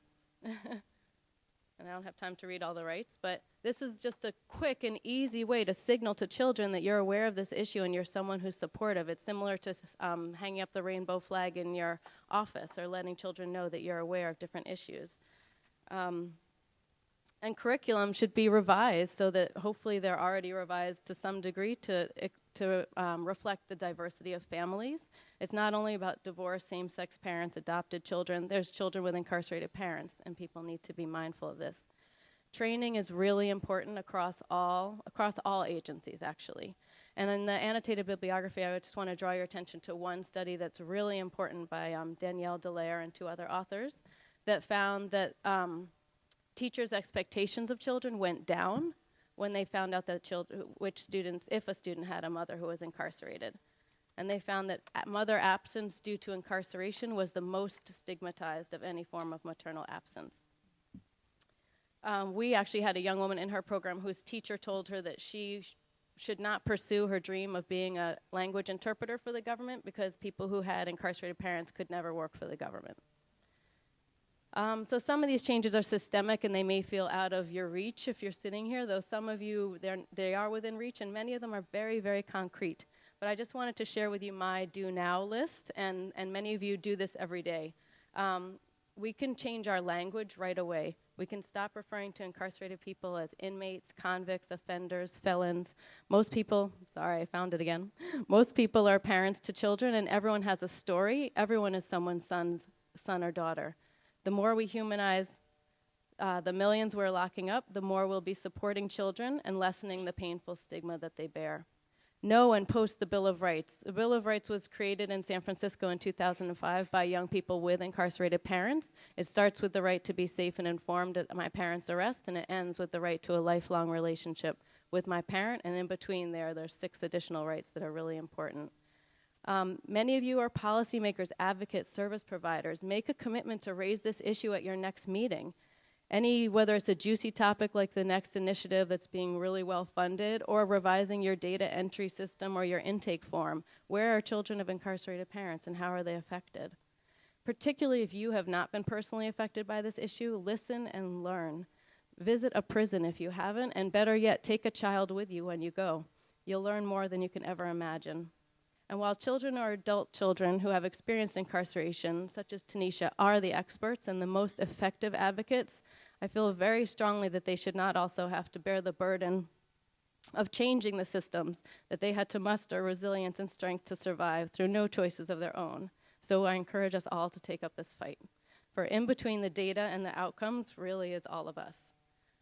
And I don't have time to read all the rights, but this is just a quick and easy way to signal to children that you're aware of this issue and you're someone who's supportive. It's similar to hanging up the rainbow flag in your office or letting children know that you're aware of different issues. And curriculum should be revised so that hopefully they're already revised to some degree to reflect the diversity of families. It's not only about divorced, same-sex parents, adopted children. There's children with incarcerated parents, and people need to be mindful of this. Training is really important across all agencies, actually. And in the annotated bibliography, I just want to draw your attention to one study that's really important by Danielle Dallaire and 2 other authors that found that teachers' expectations of children went down when they found out that if a student had a mother who was incarcerated. And they found that mother absence due to incarceration was the most stigmatized of any form of maternal absence. We actually had a young woman in her program whose teacher told her that she should not pursue her dream of being a language interpreter for the government because people who had incarcerated parents could never work for the government. So some of these changes are systemic and they may feel out of your reach if you're sitting here, though some of you, they are within reach, and many of them are very, very concrete. But I just wanted to share with you my do now list, and many of you do this every day. We can change our language right away. We can stop referring to incarcerated people as inmates, convicts, offenders, felons. Most people, sorry, I found it again. Most people are parents to children, and everyone has a story. Everyone is someone's son or daughter. The more we humanize the millions we're locking up, the more we'll be supporting children and lessening the painful stigma that they bear. Know and post the Bill of Rights. The Bill of Rights was created in San Francisco in 2005 by young people with incarcerated parents. It starts with the right to be safe and informed at my parent's arrest, and it ends with the right to a lifelong relationship with my parent, and in between there's 6 additional rights that are really important. Many of you are policymakers, advocates, service providers. Make a commitment to raise this issue at your next meeting. Whether it's a juicy topic like the next initiative that's being really well funded, or revising your data entry system or your intake form. Where are children of incarcerated parents and how are they affected? Particularly if you have not been personally affected by this issue, listen and learn. Visit a prison if you haven't, and better yet, take a child with you when you go. You'll learn more than you can ever imagine. And while children or adult children who have experienced incarceration, such as Tanisha, are the experts and the most effective advocates, I feel very strongly that they should not also have to bear the burden of changing the systems that they had to muster resilience and strength to survive through no choices of their own. So I encourage us all to take up this fight. For in between the data and the outcomes really is all of us.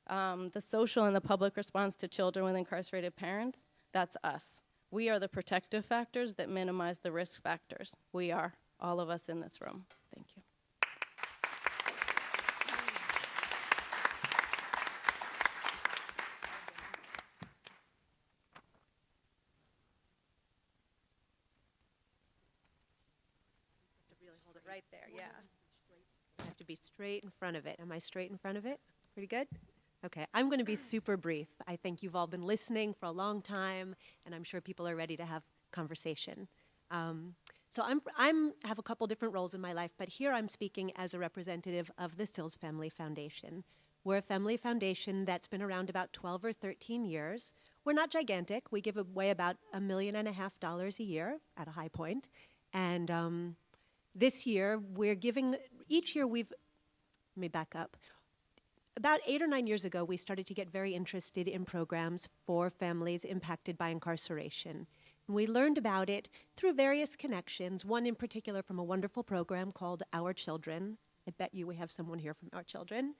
The social and the public response to children with incarcerated parents, that's us. We are the protective factors that minimize the risk factors. We are, all of us in this room. Thank you. to be straight in front of it. Am I straight in front of it? Pretty good? Okay, I'm going to be super brief. I think you've all been listening for a long time, and I'm sure people are ready to have conversation. So I'm have a couple different roles in my life, but here I'm speaking as a representative of the Sills Family Foundation. We're a family foundation that's been around about 12 or 13 years. We're not gigantic. We give away about $1.5 million a year at a high point. And this year, we're giving, each year let me back up. About 8 or 9 years ago, we started to get very interested in programs for families impacted by incarceration. And we learned about it through various connections, one in particular from a wonderful program called Our Children. I bet you we have someone here from Our Children.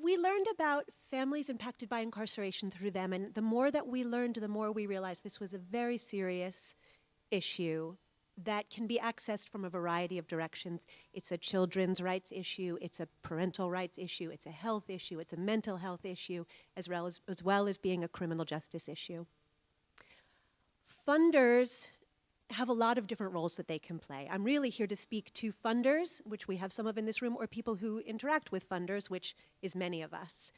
We learned about families impacted by incarceration through them, and the more that we learned, the more we realized this was a very serious issue that can be accessed from a variety of directions. It's a children's rights issue, it's a parental rights issue, it's a health issue, it's a mental health issue, as well as being a criminal justice issue. Funders have a lot of different roles that they can play. I'm really here to speak to funders, which we have some of in this room, or people who interact with funders, which is many of us.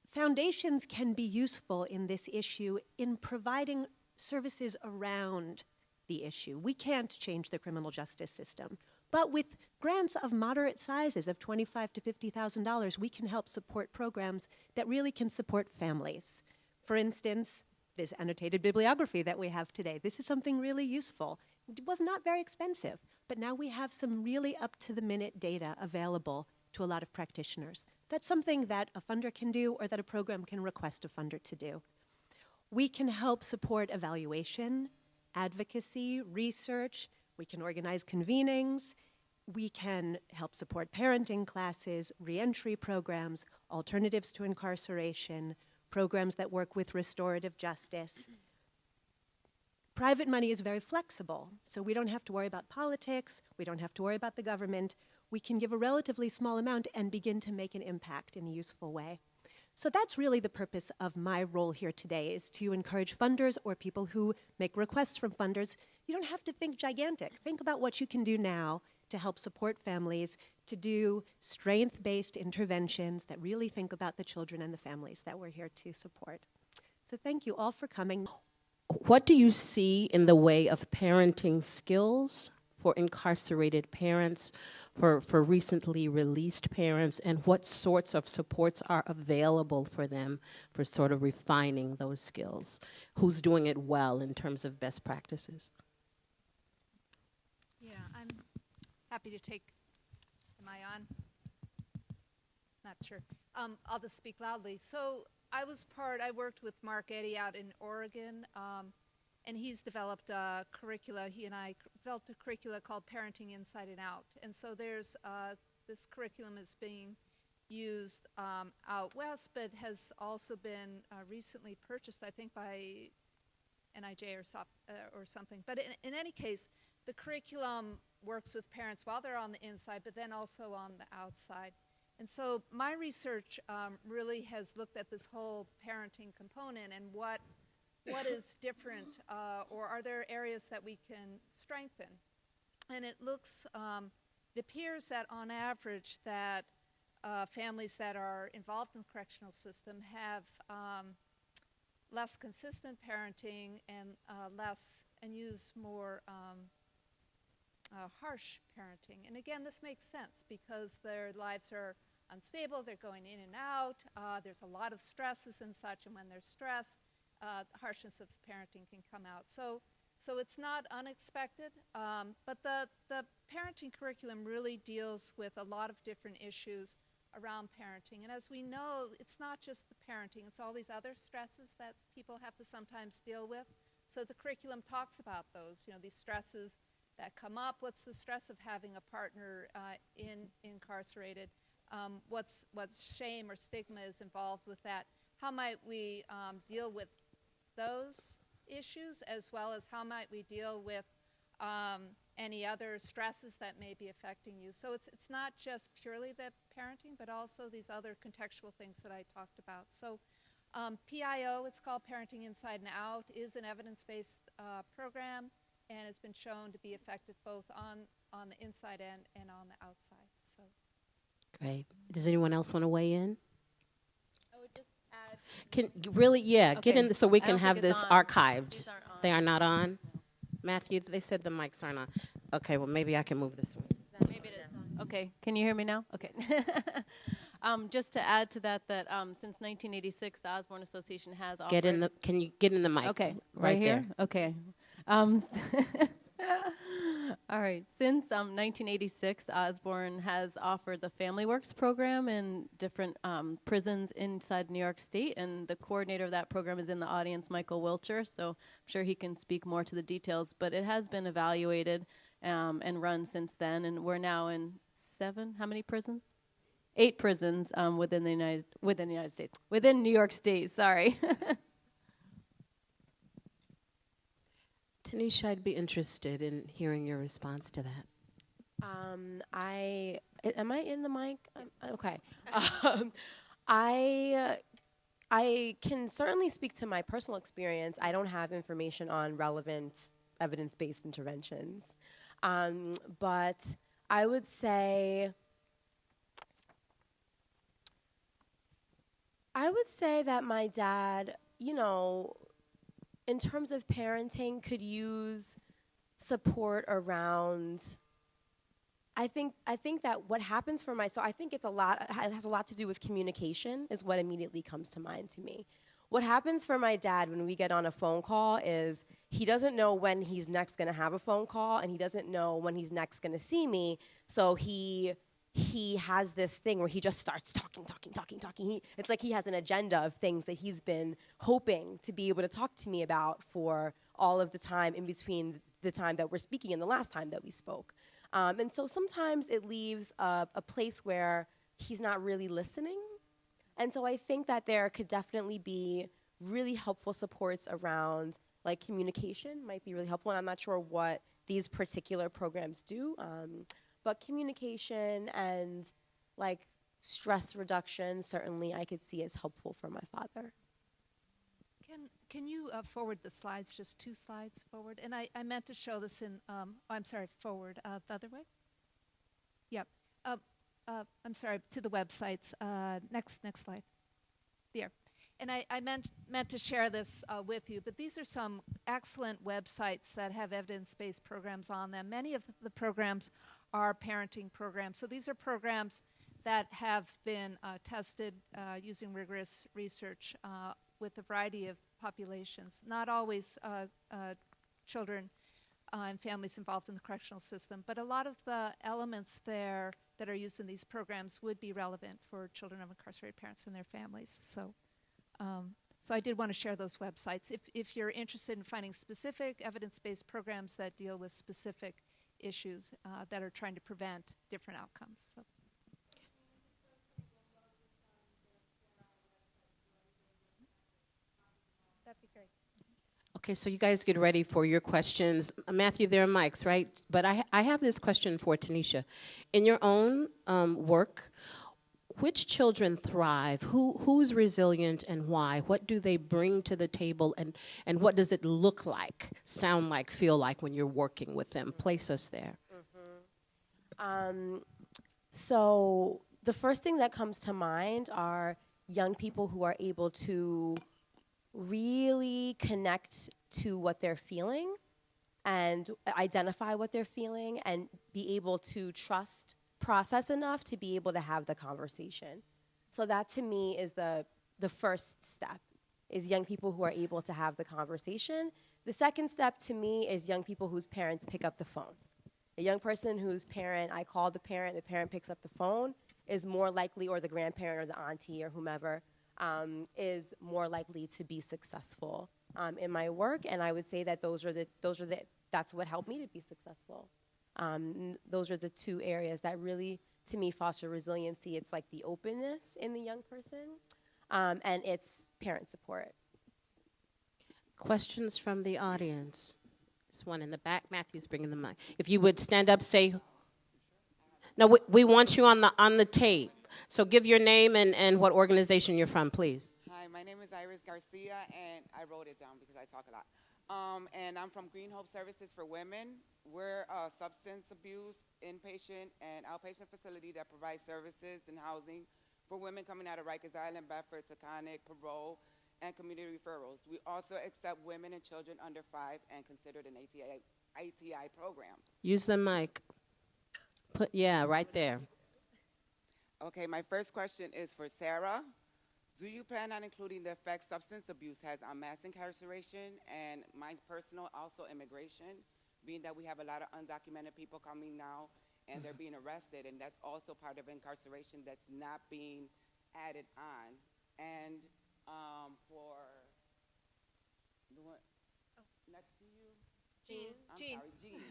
Foundations can be useful in this issue in providing services around the issue. We can't change the criminal justice system, but with grants of moderate sizes of $25,000 to $50,000, we can help support programs that really can support families. For instance, this annotated bibliography that we have today. This is something really useful. It was not very expensive, but now we have some really up-to-the-minute data available to a lot of practitioners. That's something that a funder can do or that a program can request a funder to do. We can help support evaluation, advocacy, research. We can organize convenings. We can help support parenting classes, reentry programs, alternatives to incarceration, programs that work with restorative justice. Private money is very flexible, so we don't have to worry about politics, we don't have to worry about the government. We can give a relatively small amount and begin to make an impact in a useful way. So that's really the purpose of my role here today, is to encourage funders or people who make requests from funders. You don't have to think gigantic. Think about what you can do now to help support families, to do strength-based interventions that really think about the children and the families that we're here to support. So thank you all for coming. What do you see in the way of parenting skills for incarcerated parents, for recently released parents, and what sorts of supports are available for them for sort of refining those skills? Who's doing it well in terms of best practices? Yeah, I'm happy to take. Am I on? Not sure. I'll just speak loudly. So I worked with Mark Eddy out in Oregon, and he's developed a curricula. He and I developed a curricula called Parenting Inside and Out. And so there's this curriculum is being used out west, but has also been recently purchased, I think, by NIJ or something. But in any case, the curriculum works with parents while they're on the inside, but then also on the outside. And so my research really has looked at this whole parenting component and what is different, or are there areas that we can strengthen? And it appears that on average that families that are involved in the correctional system have less consistent parenting and use more harsh parenting. And again, this makes sense because their lives are unstable, they're going in and out, there's a lot of stresses and such, and when there's stress, harshness of parenting can come out. So it's not unexpected, but the parenting curriculum really deals with a lot of different issues around parenting. And as we know, it's not just the parenting, it's all these other stresses that people have to sometimes deal with. So the curriculum talks about those, these stresses that come up. What's the stress of having a partner incarcerated? What's shame or stigma is involved with that? How might we deal with those issues, as well as how might we deal with any other stresses that may be affecting you? So it's not just purely the parenting, but also these other contextual things that I talked about. So PIO, it's called Parenting Inside and Out, is an evidence-based program, and has been shown to be effective both on the inside and on the outside. So Great. Does anyone else want to weigh in? I would just add. Can really, yeah, get Okay. in so we I can don't have think it's this on. archived. These aren't on. They are not on? Matthew, they said the mics aren't on. Okay, well, maybe I can move this way. Maybe it is. Okay, can you hear me now? Okay. Just to add to that, since 1986, the Osborne Association has offered. Can you get in the mic? Okay, right here. there. Okay. All right. Since 1986, Osborne has offered the Family Works program in different prisons inside New York State, and the coordinator of that program is in the audience, Michael Wilcher, so I'm sure he can speak more to the details, but it has been evaluated and run since then, and we're now in 8 prisons within New York State, sorry. Tanisha, I'd be interested in hearing your response to that. Am I in the mic? Okay. I can certainly speak to my personal experience. I don't have information on relevant evidence-based interventions. But I would say that my dad, in terms of parenting, could use support around. I think that what happens for my, so I think it has a lot to do with communication is what immediately comes to mind to me. What happens for my dad when we get on a phone call is he doesn't know when he's next going to have a phone call, and he doesn't know when he's next going to see me, so he has this thing where he just starts talking. It's like he has an agenda of things that he's been hoping to be able to talk to me about for all of the time in between the time that we're speaking and the last time that we spoke. And so sometimes it leaves a place where he's not really listening. And so I think that there could definitely be really helpful supports around, like, communication might be really helpful. And I'm not sure what these particular programs do. But communication and, like, stress reduction, certainly I could see as helpful for my father. Can you forward the slides, just 2 slides forward? And I meant to show this in, forward, the other way? Yep. I'm sorry, to the websites. Next slide. There. And I meant to share this with you, but these are some excellent websites that have evidence-based programs on them. Many of the programs are parenting programs. So these are programs that have been tested using rigorous research with a variety of populations, not always children and families involved in the correctional system, but a lot of the elements there that are used in these programs would be relevant for children of incarcerated parents and their families. So I did want to share those websites. If you're interested in finding specific evidence-based programs that deal with specific issues that are trying to prevent different outcomes. So. That'd be great. Okay, so you guys get ready for your questions. Matthew, there are mics, right? But I have this question for Tanisha. In your own work, which children thrive? Who's resilient and why? What do they bring to the table, and what does it look like, sound like, feel like when you're working with them? Place us there. So the first thing that comes to mind are young people who are able to really connect to what they're feeling and identify what they're feeling and be able to process enough to be able to have the conversation. So that to me is the first step, is young people who are able to have the conversation. The second step to me is young people whose parents pick up the phone. A young person whose parent, I call the parent picks up the phone, is more likely, or the grandparent or the auntie or whomever, is more likely to be successful in my work. And I would say that that's what helped me to be successful. Those are the 2 areas that really, to me, foster resiliency. It's like the openness in the young person, and it's parent support. Questions from the audience? There's one in the back. Matthew's bringing the mic. If you would stand up, say. No, we want you on the tape. So give your name and what organization you're from, please. Hi, my name is Iris Garcia, and I wrote it down because I talk a lot. And I'm from Green Hope Services for Women. We're a substance abuse inpatient and outpatient facility that provides services and housing for women coming out of Rikers Island, Bedford, Taconic, parole, and community referrals. We also accept women and children under 5 and considered an ATI program. Use the mic. Right there. Okay, my first question is for Sara. Do you plan on including the effects substance abuse has on mass incarceration and my personal also immigration, being that we have a lot of undocumented people coming now and they're being arrested, and that's also part of incarceration that's not being added on. And for the one next to you? Jean. Sorry, Jean.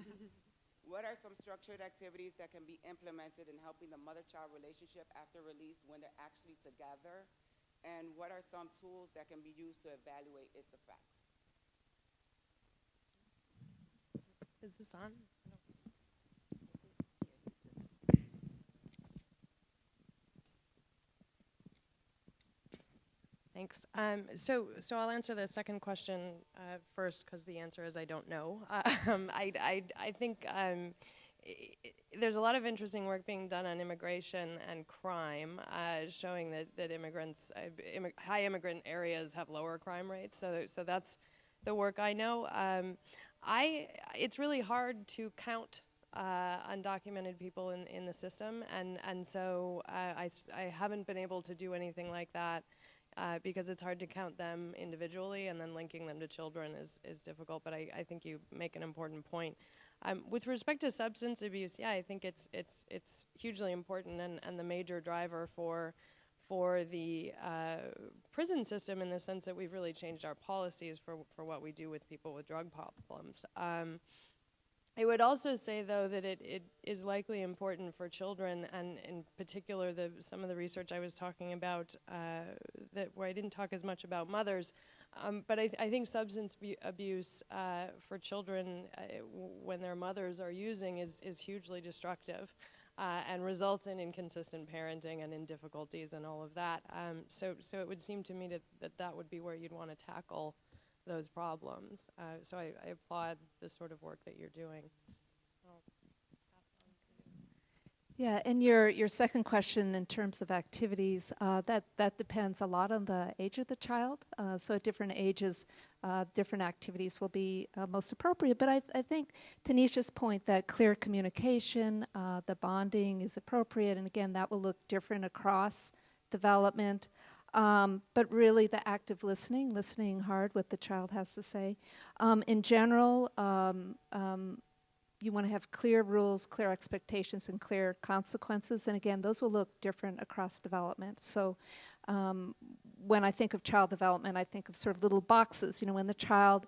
What are some structured activities that can be implemented in helping the mother-child relationship after release when they're actually together? And what are some tools that can be used to evaluate its effects? Is this on? Thanks. So I'll answer the second question first, because the answer is I don't know. I think there's a lot of interesting work being done on immigration and crime, showing that immigrants, high immigrant areas have lower crime rates. So that's the work I know. It's really hard to count undocumented people in the system, and so I haven't been able to do anything like that. Because it's hard to count them individually, and then linking them to children is difficult. But I think you make an important point. With respect to substance abuse, I think it's hugely important and the major driver for the prison system, in the sense that we've really changed our policies for what we do with people with drug problems. I would also say, though, that it is likely important for children, and in particular some of the research I was talking about, where I didn't talk as much about mothers, but I think substance abuse for children when their mothers are using is hugely destructive and results in inconsistent parenting and in difficulties and all of that. So it would seem to me that would be where you'd want to tackle those problems. So I applaud the sort of work that you're doing. I'll pass on to you. Yeah, and your second question in terms of activities, that depends a lot on the age of the child. So at different ages, different activities will be most appropriate. But I think Tanisha's point that clear communication, the bonding is appropriate, and again, that will look different across development. But really the active listening hard what the child has to say. In general, you want to have clear rules, clear expectations, and clear consequences. And again, those will look different across development. So when I think of child development, I think of sort of little boxes. You know, when the child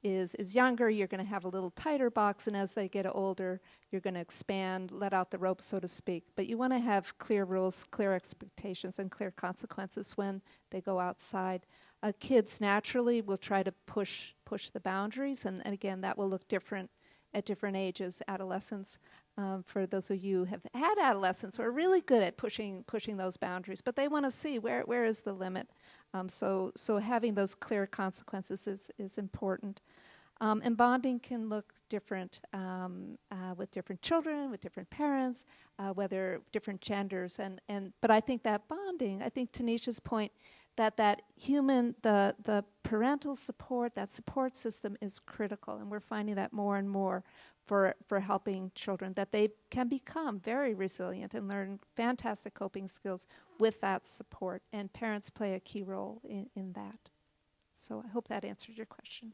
is younger, you're going to have a little tighter box, and as they get older, you're going to expand, let out the rope, so to speak. But you want to have clear rules, clear expectations, and clear consequences when they go outside. Kids naturally will try to push the boundaries, and again, that will look different at different ages. Adolescents, for those of you who have had adolescents, are really good at pushing those boundaries, but they want to see where is the limit. So having those clear consequences is important. And bonding can look different with different children, with different parents, whether different genders. But I think that bonding, I think Tanisha's point that human, the parental support, that support system is critical. And we're finding that more and more for helping children, that they can become very resilient and learn fantastic coping skills with that support. And parents play a key role in that. So I hope that answers your question.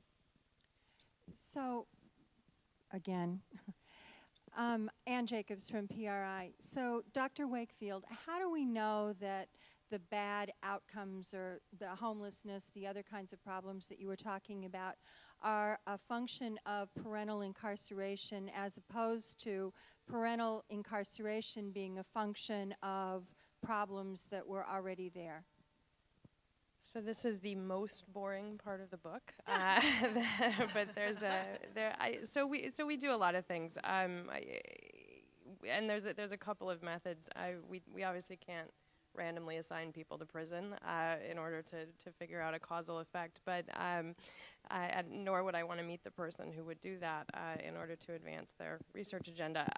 So, again, Ann Jacobs from PRI. So, Dr. Wakefield, how do we know that the bad outcomes or the homelessness, the other kinds of problems that you were talking about, are a function of parental incarceration as opposed to parental incarceration being a function of problems that were already there? So this is the most boring part of the book, but so we do a lot of things, and there's a couple of methods. We obviously can't randomly assign people to prison in order to figure out a causal effect. But nor would I want to meet the person who would do that in order to advance their research agenda.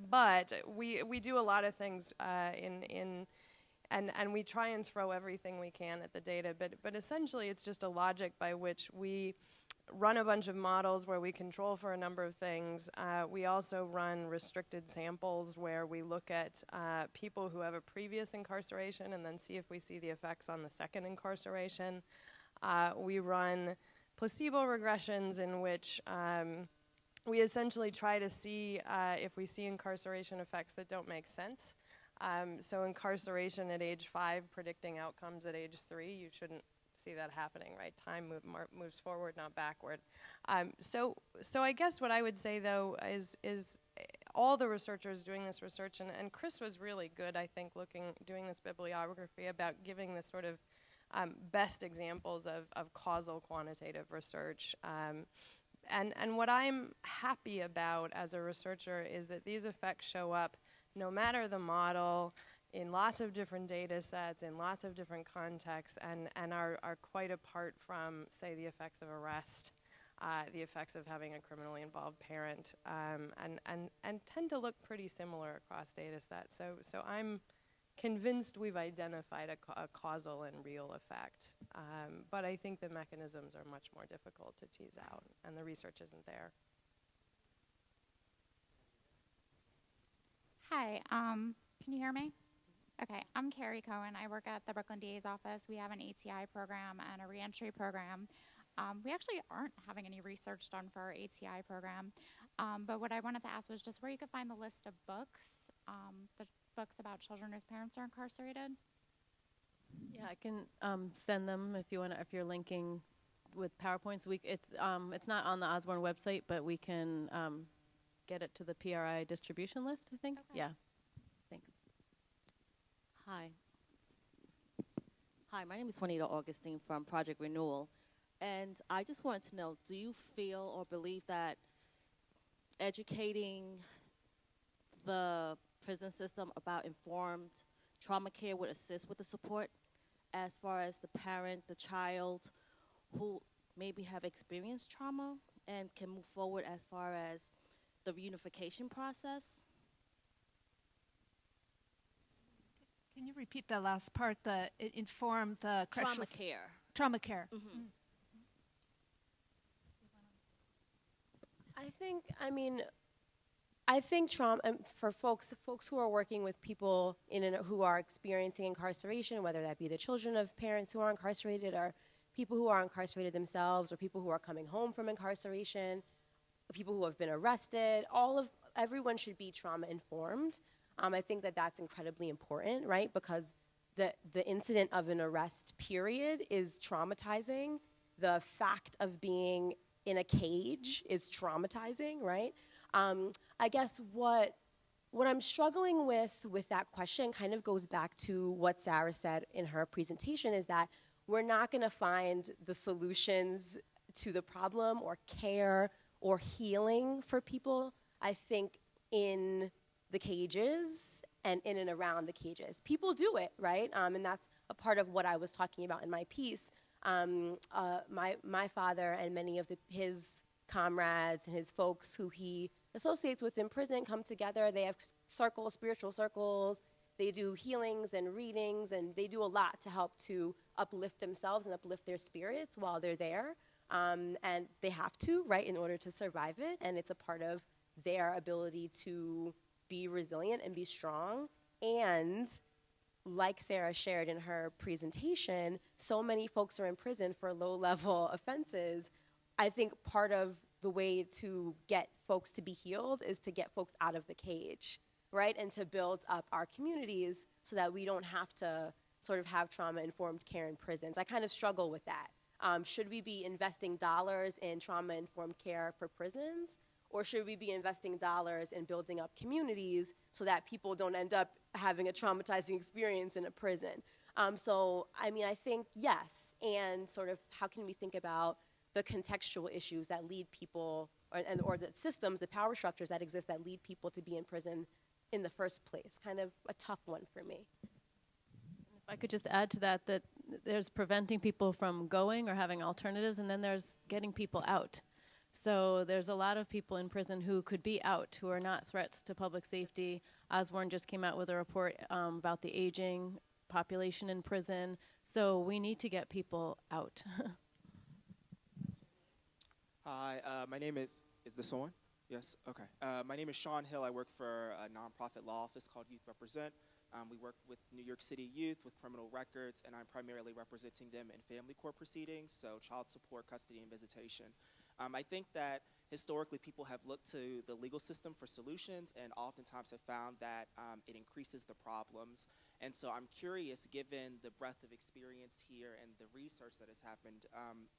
But we do a lot of things and we try and throw everything we can at the data. But essentially, it's just a logic by which we run a bunch of models where we control for a number of things. We also run restricted samples where we look at people who have a previous incarceration and then see if we see the effects on the second incarceration. We run placebo regressions in which we essentially try to see if we see incarceration effects that don't make sense. So incarceration at age 5 predicting outcomes at age 3, you shouldn't see that happening, right? Time moves forward, not backward. So I guess what I would say, though, is all the researchers doing this research, and Chris was really good, I think, doing this bibliography about giving the sort of best examples of causal quantitative research. And what I'm happy about as a researcher is that these effects show up no matter the model, in lots of different data sets, in lots of different contexts, and are quite apart from, say, the effects of arrest, the effects of having a criminally involved parent, and tend to look pretty similar across data sets. So I'm convinced we've identified a causal and real effect. But I think the mechanisms are much more difficult to tease out, and the research isn't there. Hi, can you hear me? Okay, I'm Carrie Cohen. I work at the Brooklyn DA's office. We have an ATI program and a reentry program. We actually aren't having any research done for our ATI program, but what I wanted to ask was just where you could find the list of books, the books about children whose parents are incarcerated. Yeah, I can send them if you want. If you're linking with PowerPoints, it's not on the Osborne website, but we can get it to the PRI distribution list, I think. Okay. Yeah. Thanks. Hi. Hi, my name is Juanita Augustine from Project Renewal. And I just wanted to know, do you feel or believe that educating the prison system about informed trauma care would assist with the support as far as the parent, the child who maybe have experienced trauma and can move forward as far as the reunification process? Can you repeat the last part, inform the Trauma care. Trauma care. Mm-hmm. I think trauma for folks who are working with people who are experiencing incarceration, whether that be the children of parents who are incarcerated or people who are incarcerated themselves or people who are coming home from incarceration, people who have been arrested, everyone should be trauma informed. I think that's incredibly important, right? Because the incident of an arrest period is traumatizing. The fact of being in a cage is traumatizing, right? I guess what I'm struggling with that question kind of goes back to what Sara said in her presentation, is that we're not going to find the solutions to the problem or care or healing for people, I think, in the cages and in and around the cages. People do it, right? And that's a part of what I was talking about in my piece. My father and many of his comrades and his folks who he associates with in prison come together. They have spiritual circles. They do healings and readings, and they do a lot to help to uplift themselves and uplift their spirits while they're there. And they have to, right, in order to survive it. And it's a part of their ability to be resilient and be strong. And like Sara shared in her presentation, so many folks are in prison for low-level offenses. I think part of the way to get folks to be healed is to get folks out of the cage, right? And to build up our communities so that we don't have to sort of have trauma-informed care in prisons. I kind of struggle with that. Should we be investing dollars in trauma-informed care for prisons? Or should we be investing dollars in building up communities so that people don't end up having a traumatizing experience in a prison? So, I mean, I think yes, and sort of how can we think about the contextual issues that lead people, or the systems, the power structures that exist that lead people to be in prison in the first place? Kind of a tough one for me. I could just add to that that there's preventing people from going or having alternatives, and then there's getting people out. So there's a lot of people in prison who could be out, who are not threats to public safety. Osborne just came out with a report about the aging population in prison. So we need to get people out. Hi, my name is this on? Yes, okay. My name is Sean Hill. I work for a nonprofit law office called Youth Represent. We work with New York City youth with criminal records, and I'm primarily representing them in family court proceedings, so child support, custody, and visitation. I think that historically people have looked to the legal system for solutions and oftentimes have found that it increases the problems. And so I'm curious, given the breadth of experience here and the research that has happened,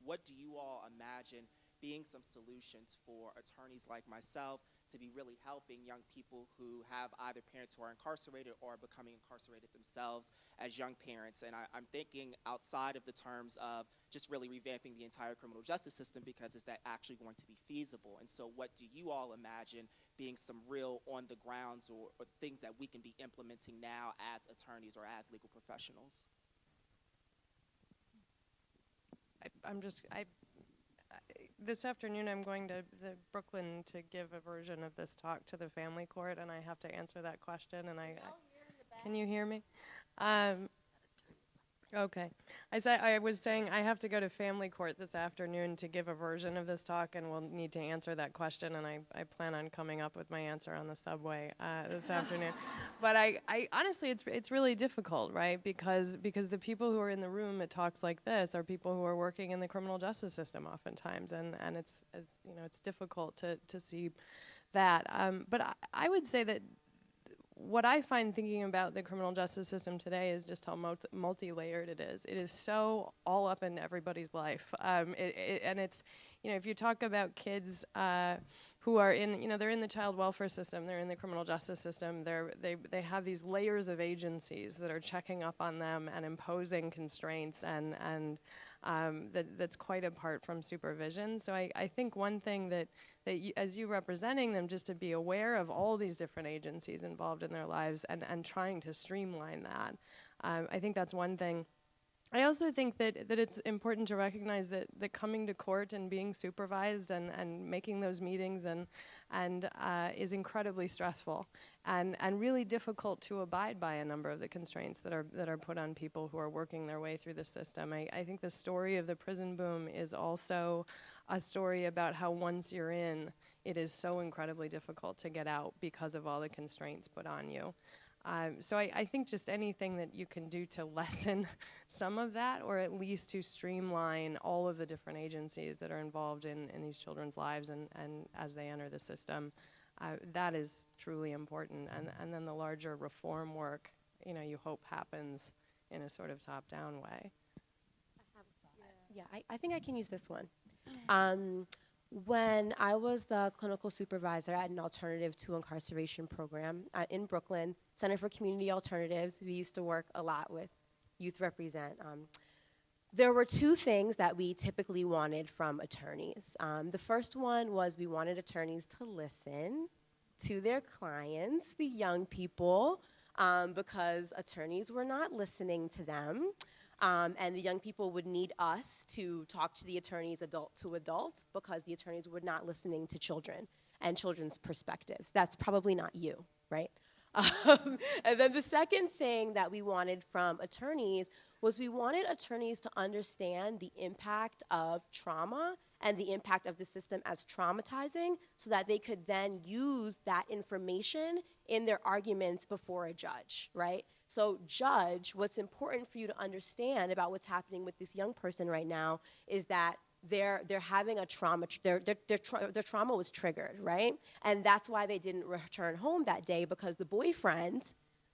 what do you all imagine being some solutions for attorneys like myself to be really helping young people who have either parents who are incarcerated or are becoming incarcerated themselves as young parents? And I'm thinking outside of the terms of just really revamping the entire criminal justice system, because is that actually going to be feasible? And so what do you all imagine being some real on the grounds or things that we can be implementing now as attorneys or as legal professionals? This afternoon I'm going to Brooklyn to give a version of this talk to the family court, and I have to answer that question. And can you hear me? Okay. I was saying I have to go to family court this afternoon to give a version of this talk, and we'll need to answer that question, and I plan on coming up with my answer on the subway this afternoon. But I honestly, it's really difficult, right? Because the people who are in the room at talks like this are people who are working in the criminal justice system oftentimes, and it's difficult to see that. But I would say that what I find thinking about the criminal justice system today is just how multi-layered it is. It is so all up in everybody's life. And it's, if you talk about kids who are in, they're in the child welfare system, they're in the criminal justice system, they have these layers of agencies that are checking up on them and imposing constraints, and that's quite apart from supervision. So I think one thing that as you representing them, just to be aware of all these different agencies involved in their lives and trying to streamline that. I think that's one thing. I also think that it's important to recognize that coming to court and being supervised and making those meetings and is incredibly stressful and really difficult to abide by a number of the constraints that are put on people who are working their way through the system. I think the story of the prison boom is also a story about how once you're in, it is so incredibly difficult to get out because of all the constraints put on you. So I think just anything that you can do to lessen some of that, or at least to streamline all of the different agencies that are involved in these children's lives and as they enter the system, that is truly important. And then the larger reform work, you hope happens in a sort of top-down way. I think I can use this one. When I was the clinical supervisor at an alternative to incarceration program in Brooklyn, Center for Community Alternatives, we used to work a lot with Youth Represent. There were two things that we typically wanted from attorneys. The first one was we wanted attorneys to listen to their clients, the young people, because attorneys were not listening to them. And the young people would need us to talk to the attorneys adult to adult, because the attorneys were not listening to children and children's perspectives. That's probably not you, right? And then the second thing that we wanted from attorneys was we wanted attorneys to understand the impact of trauma and the impact of the system as traumatizing, so that they could then use that information in their arguments before a judge, right? So judge, what's important for you to understand about what's happening with this young person right now is that they're having a trauma, their trauma was triggered, right? And that's why they didn't return home that day, because the boyfriend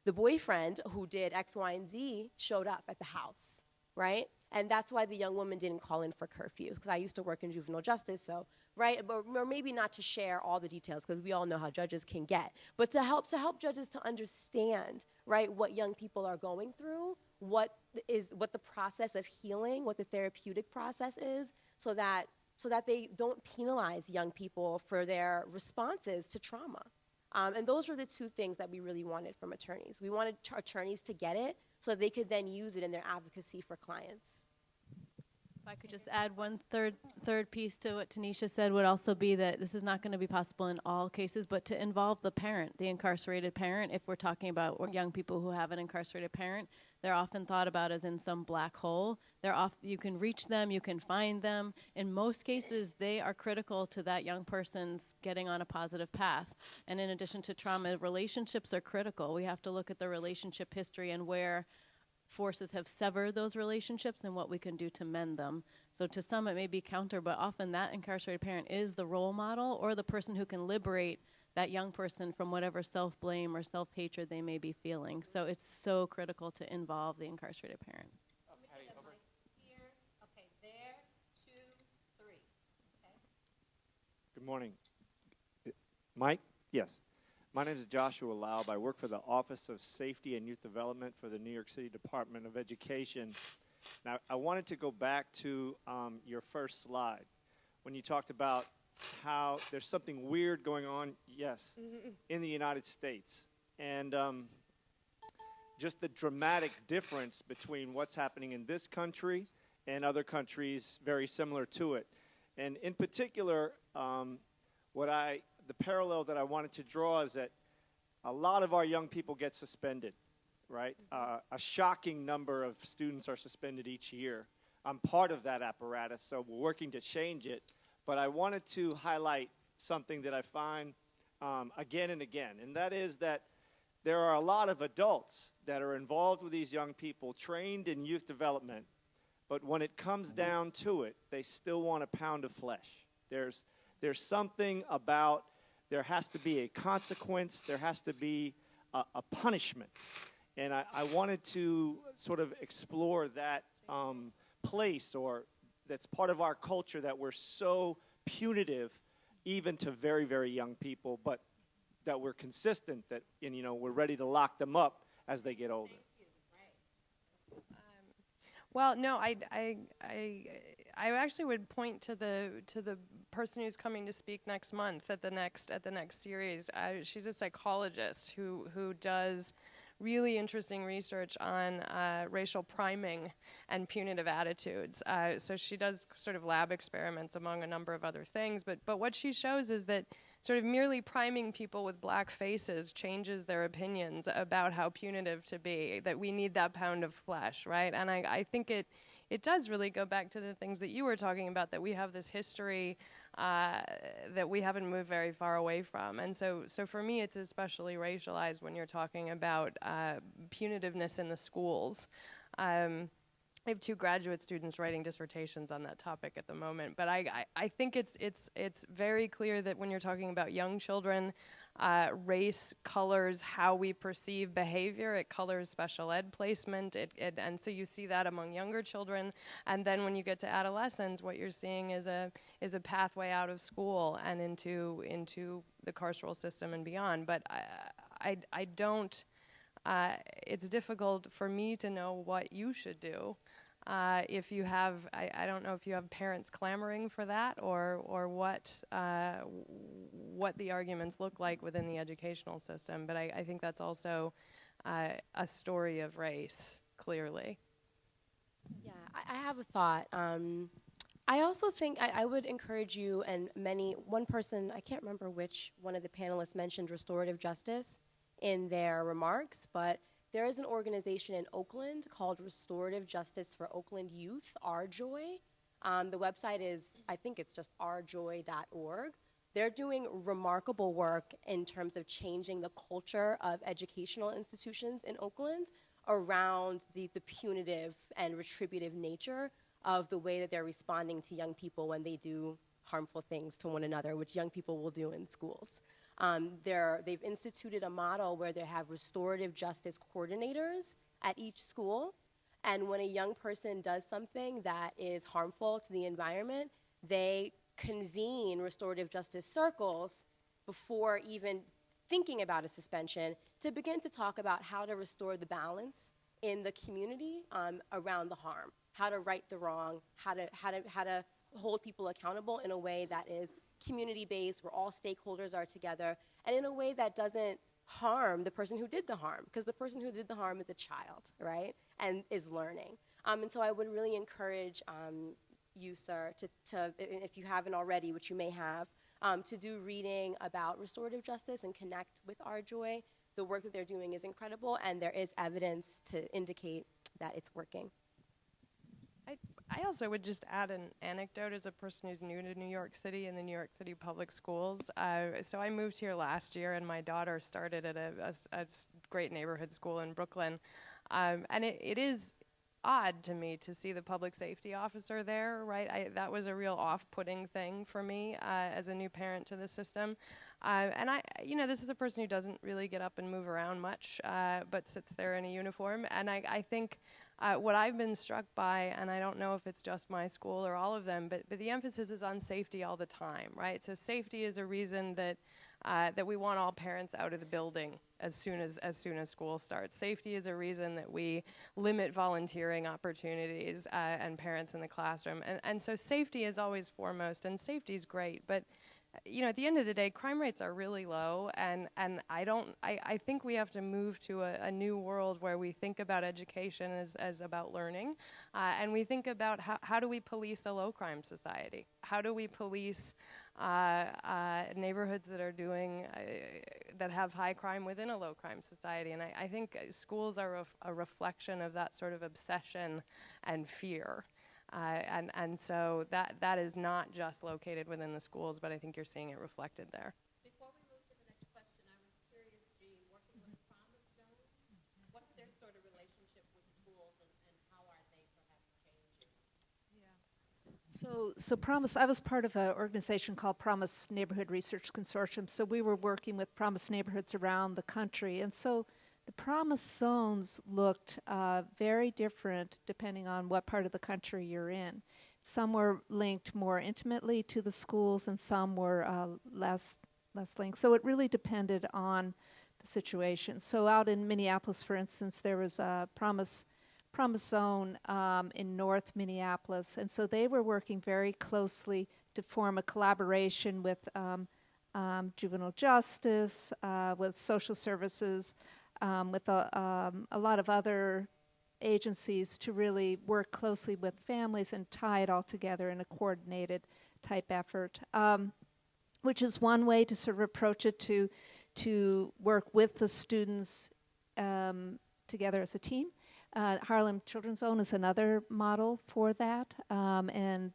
who did X, Y, and Z showed up at the house, right? And that's why the young woman didn't call in for curfew, because I used to work in juvenile justice, so, right? Or maybe not to share all the details, because we all know how judges can get, but to help judges to understand, right, what young people are going through, what the process of healing, what the therapeutic process is, so that they don't penalize young people for their responses to trauma. And those were the two things that we really wanted from attorneys. We wanted attorneys to get it, so they could then use it in their advocacy for clients. If I could just add one third piece to what Tanisha said, would also be that this is not going to be possible in all cases, but to involve the parent, the incarcerated parent. If we're talking about young people who have an incarcerated parent, they're often thought about as in some black hole. You can reach them, you can find them. In most cases, they are critical to that young person's getting on a positive path. And in addition to trauma, relationships are critical. We have to look at the relationship history and where forces have severed those relationships and what we can do to mend them. So to some it may be counter, but often that incarcerated parent is the role model or the person who can liberate that young person from whatever self-blame or self-hatred they may be feeling. So it's so critical to involve the incarcerated parent. Okay, over here. Okay, there, 2, 3. Okay. Good morning. Mike? Yes. My name is Joshua Laub. I work for the Office of Safety and Youth Development for the New York City Department of Education. Now, I wanted to go back to your first slide when you talked about how there's something weird going on, yes, in the United States. And just the dramatic difference between what's happening in this country and other countries very similar to it. And in particular, the parallel that I wanted to draw is that a lot of our young people get suspended, right? A shocking number of students are suspended each year. I'm part of that apparatus, so we're working to change it. But I wanted to highlight something that I find again and again, and that is that there are a lot of adults that are involved with these young people, trained in youth development, but when it comes down to it, they still want a pound of flesh. There's something about there has to be a consequence, there has to be a punishment. And I wanted to sort of explore that place, or that's part of our culture, that we're so punitive even to very, very young people, but that we're consistent, that we're ready to lock them up as they get older. Well, no, I actually would point to the person who's coming to speak next month at the next series. She's a psychologist who does really interesting research on racial priming and punitive attitudes. So she does sort of lab experiments among a number of other things. But what she shows is that sort of merely priming people with black faces changes their opinions about how punitive to be, that we need that pound of flesh, right? And I think it does really go back to the things that you were talking about, that we have this history that we haven't moved very far away from. And so for me, it's especially racialized when you're talking about punitiveness in the schools. I have 2 graduate students writing dissertations on that topic at the moment, but I think it's very clear that when you're talking about young children, race colors how we perceive behavior. It colors special ed placement, and so you see that among younger children. And then when you get to adolescence, what you're seeing is a pathway out of school and into the carceral system and beyond. But I don't. It's difficult for me to know what you should do. If you have, I don't know if you have parents clamoring for that, or what the arguments look like within the educational system. But I think that's also a story of race, clearly. Yeah, I have a thought. I also think I would encourage you, and one person, I can't remember which one of the panelists mentioned restorative justice in their remarks, but there is an organization in Oakland called Restorative Justice for Oakland Youth, RJOY. The website is, I think it's just rjoy.org. They're doing remarkable work in terms of changing the culture of educational institutions in Oakland around the punitive and retributive nature of the way that they're responding to young people when they do harmful things to one another, which young people will do in schools. They've instituted a model where they have restorative justice coordinators at each school, and when a young person does something that is harmful to the environment, they convene restorative justice circles before even thinking about a suspension to begin to talk about how to restore the balance in the community around the harm, how to right the wrong, how to hold people accountable in a way that is community-based, where all stakeholders are together, and in a way that doesn't harm the person who did the harm, because the person who did the harm is a child, right, and is learning. And so I would really encourage you, sir, to, if you haven't already, which you may have, to do reading about restorative justice and connect with Our Joy. The work that they're doing is incredible, and there is evidence to indicate that it's working. I also would just add an anecdote as a person who's new to New York City and the New York City public schools. So I moved here last year, and my daughter started at a great neighborhood school in Brooklyn. And it is odd to me to see the public safety officer there, right? That was a real off-putting thing for me as a new parent to the system. And this is a person who doesn't really get up and move around much, but sits there in a uniform. And I think what I've been struck by, and I don't know if it's just my school or all of them, but the emphasis is on safety all the time, right? So safety is a reason that we want all parents out of the building as soon as school starts. Safety is a reason that we limit volunteering opportunities and parents in the classroom. And so safety is always foremost, and safety is great, but at the end of the day, crime rates are really low, and I think we have to move to a new world where we think about education as about learning, and we think about how do we police a low crime society? How do we police neighborhoods that are that have high crime within a low crime society? And I think schools are a reflection of that sort of obsession and fear. And so that is not just located within the schools, but I think you're seeing it reflected there. Before we move to the next question, I was curious, working with Promise Zones, what's their sort of relationship with schools, and how are they perhaps changing? So Promise, I was part of an organization called Promise Neighborhood Research Consortium. So we were working with Promise neighborhoods around the country. And so the Promise zones looked very different depending on what part of the country you're in. Some were linked more intimately to the schools, and some were less linked. So it really depended on the situation. So out in Minneapolis, for instance, there was a Promise zone in North Minneapolis, and so they were working very closely to form a collaboration with juvenile justice, with social services, with a lot of other agencies to really work closely with families and tie it all together in a coordinated type effort, which is one way to sort of approach it, to work with the students together as a team. Harlem Children's Zone is another model for that, and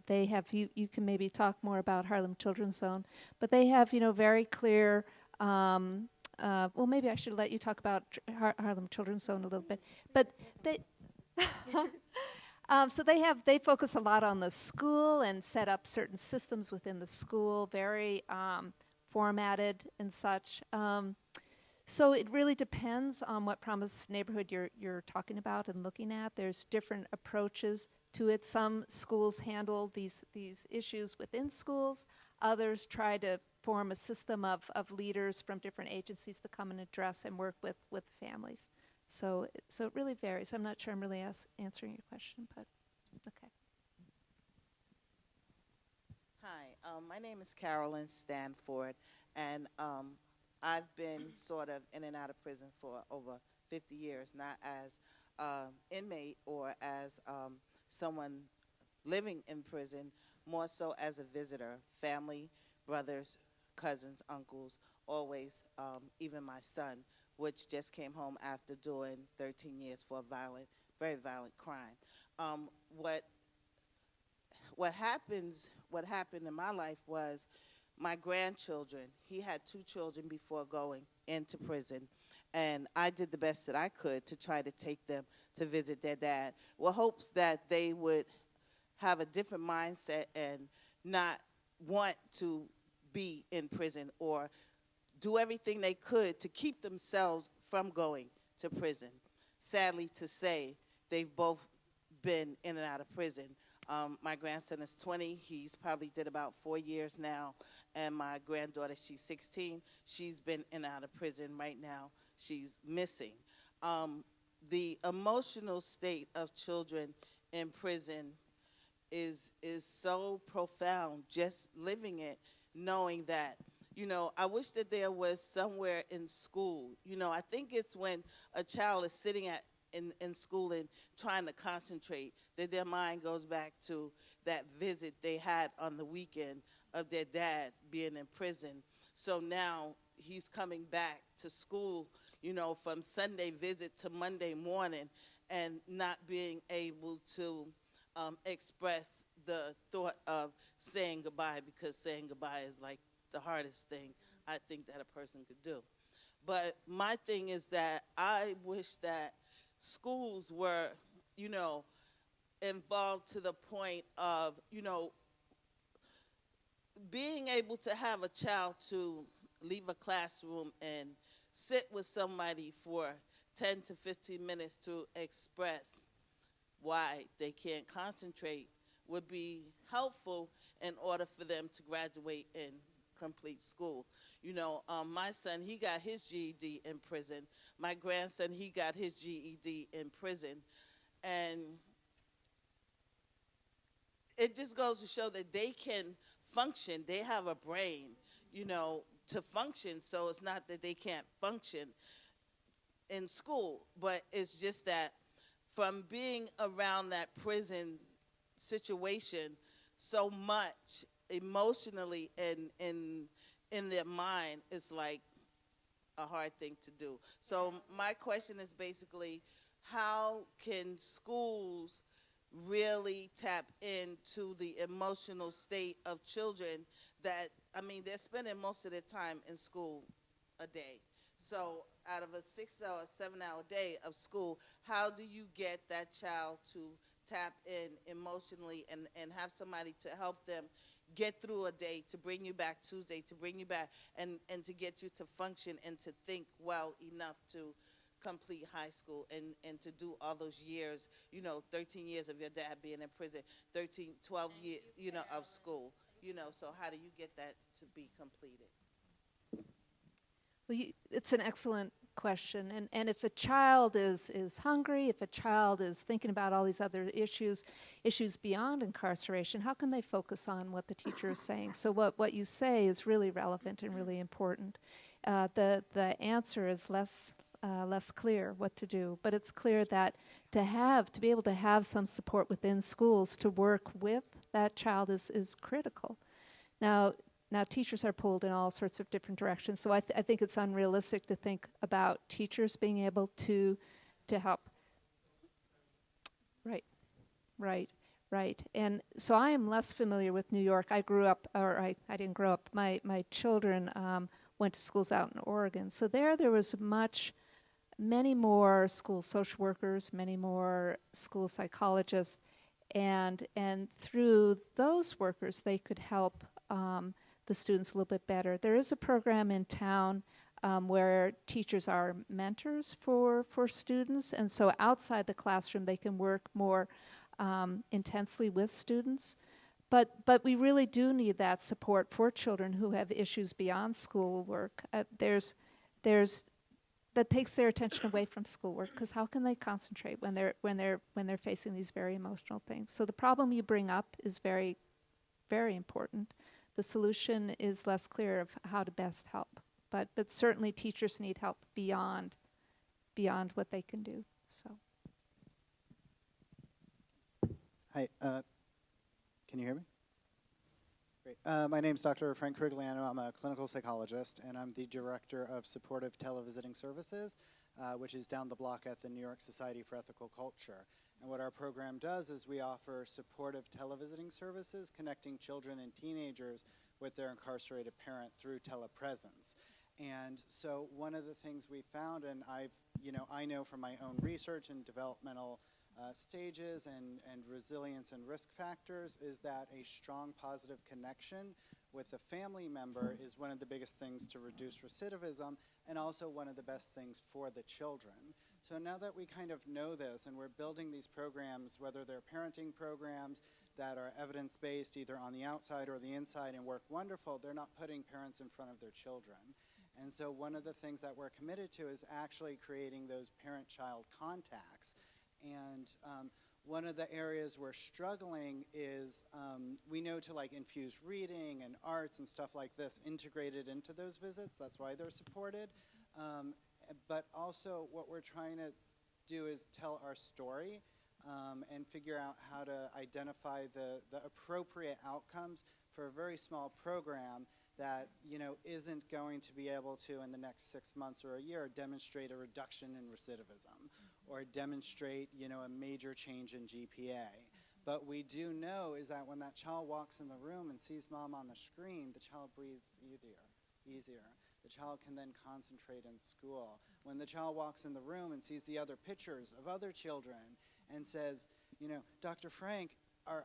they have, you can maybe talk more about Harlem Children's Zone, but they have, very clear, well, maybe I should let you talk about Harlem Children's Zone a little bit. But they, so they focus a lot on the school and set up certain systems within the school, very formatted and such. So it really depends on what Promise neighborhood you're talking about and looking at. There's different approaches to it. Some schools handle these issues within schools. Others try to form a system of leaders from different agencies to come and address and work with families. So it really varies. I'm not sure I'm really answering your question, but okay. Hi, my name is Carolyn Stanford, and I've been sort of in and out of prison for over 50 years, not as inmate or as someone living in prison, more so as a visitor, family, brothers, cousins, uncles, always, even my son, which just came home after doing 13 years for a very violent crime. What happened in my life was my grandchildren. He had 2 children before going into prison, and I did the best that I could to try to take them to visit their dad, with hopes that they would have a different mindset and not want to be in prison or do everything they could to keep themselves from going to prison. Sadly to say, they've both been in and out of prison. My grandson is 20. He's probably did about 4 years now. And my granddaughter, she's 16. She's been in and out of prison right now. She's missing. The emotional state of children in prison is so profound, just living it, knowing that, I wish that there was somewhere in school. I think it's when a child is sitting in school and trying to concentrate that their mind goes back to that visit they had on the weekend of their dad being in prison. So now he's coming back to school, from Sunday visit to Monday morning, and not being able to express the thought of saying goodbye, because saying goodbye is like the hardest thing I think that a person could do. But my thing is that I wish that schools were, involved to the point of, being able to have a child to leave a classroom and sit with somebody for 10 to 15 minutes to express why they can't concentrate would be helpful in order for them to graduate and complete school. My son, he got his GED in prison. My grandson, he got his GED in prison. And it just goes to show that they can function. They have a brain, to function. So it's not that they can't function in school, but it's just that from being around that prison situation so much emotionally and in their mind, is like a hard thing to do. So my question is basically, how can schools really tap into the emotional state of children that, they're spending most of their time in school a day. So out of a 6 or 7 hour day of school, how do you get that child to tap in emotionally and have somebody to help them get through a day, to bring you back Tuesday, to bring you back, and to get you to function and to think well enough to complete high school and to do all those years, 13 years of your dad being in prison, 12 years, of school, so how do you get that to be completed? Well, it's an excellent question. And if a child is hungry, if a child is thinking about all these other issues beyond incarceration, how can they focus on what the teacher is saying? So what you say is really relevant and really important. The answer is less clear what to do, but it's clear that to be able to have some support within schools to work with that child is critical. Now teachers are pulled in all sorts of different directions, so I think it's unrealistic to think about teachers being able to help. Right. And so I am less familiar with New York. I grew up, or I didn't grow up. My children went to schools out in Oregon. So there was many more school social workers, many more school psychologists, and through those workers they could help the students a little bit better. There is a program in town where teachers are mentors for students, and so outside the classroom they can work more intensely with students. But we really do need that support for children who have issues beyond schoolwork. That takes their attention away from schoolwork, because how can they concentrate when they're facing these very emotional things? So the problem you bring up is very, very important. The solution is less clear of how to best help, but certainly teachers need help beyond what they can do. So. Hi, can you hear me? Great. My name is Dr. Frank Crigliano. I'm a clinical psychologist, and I'm the director of supportive televisiting services, which is down the block at the New York Society for Ethical Culture. And what our program does is we offer supportive televisiting services connecting children and teenagers with their incarcerated parent through telepresence. And so one of the things we found, and I know from my own research and developmental stages and resilience and risk factors, is that a strong positive connection with a family member is one of the biggest things to reduce recidivism, and also one of the best things for the children. So now that we kind of know this, and we're building these programs, whether they're parenting programs that are evidence-based either on the outside or the inside and work wonderful, they're not putting parents in front of their children. And so one of the things that we're committed to is actually creating those parent-child contacts. And one of the areas we're struggling is we know to like infuse reading and arts and stuff like this integrated into those visits. That's why they're supported. But also what we're trying to do is tell our story and figure out how to identify the appropriate outcomes for a very small program that, you know, isn't going to be able to, in the next 6 months or a year, demonstrate a reduction in recidivism or demonstrate, you know, a major change in GPA. But we do know is that when that child walks in the room and sees mom on the screen, the child breathes easier. The child can then concentrate in school. When the child walks in the room and sees the other pictures of other children and says, you know, Dr. Frank, are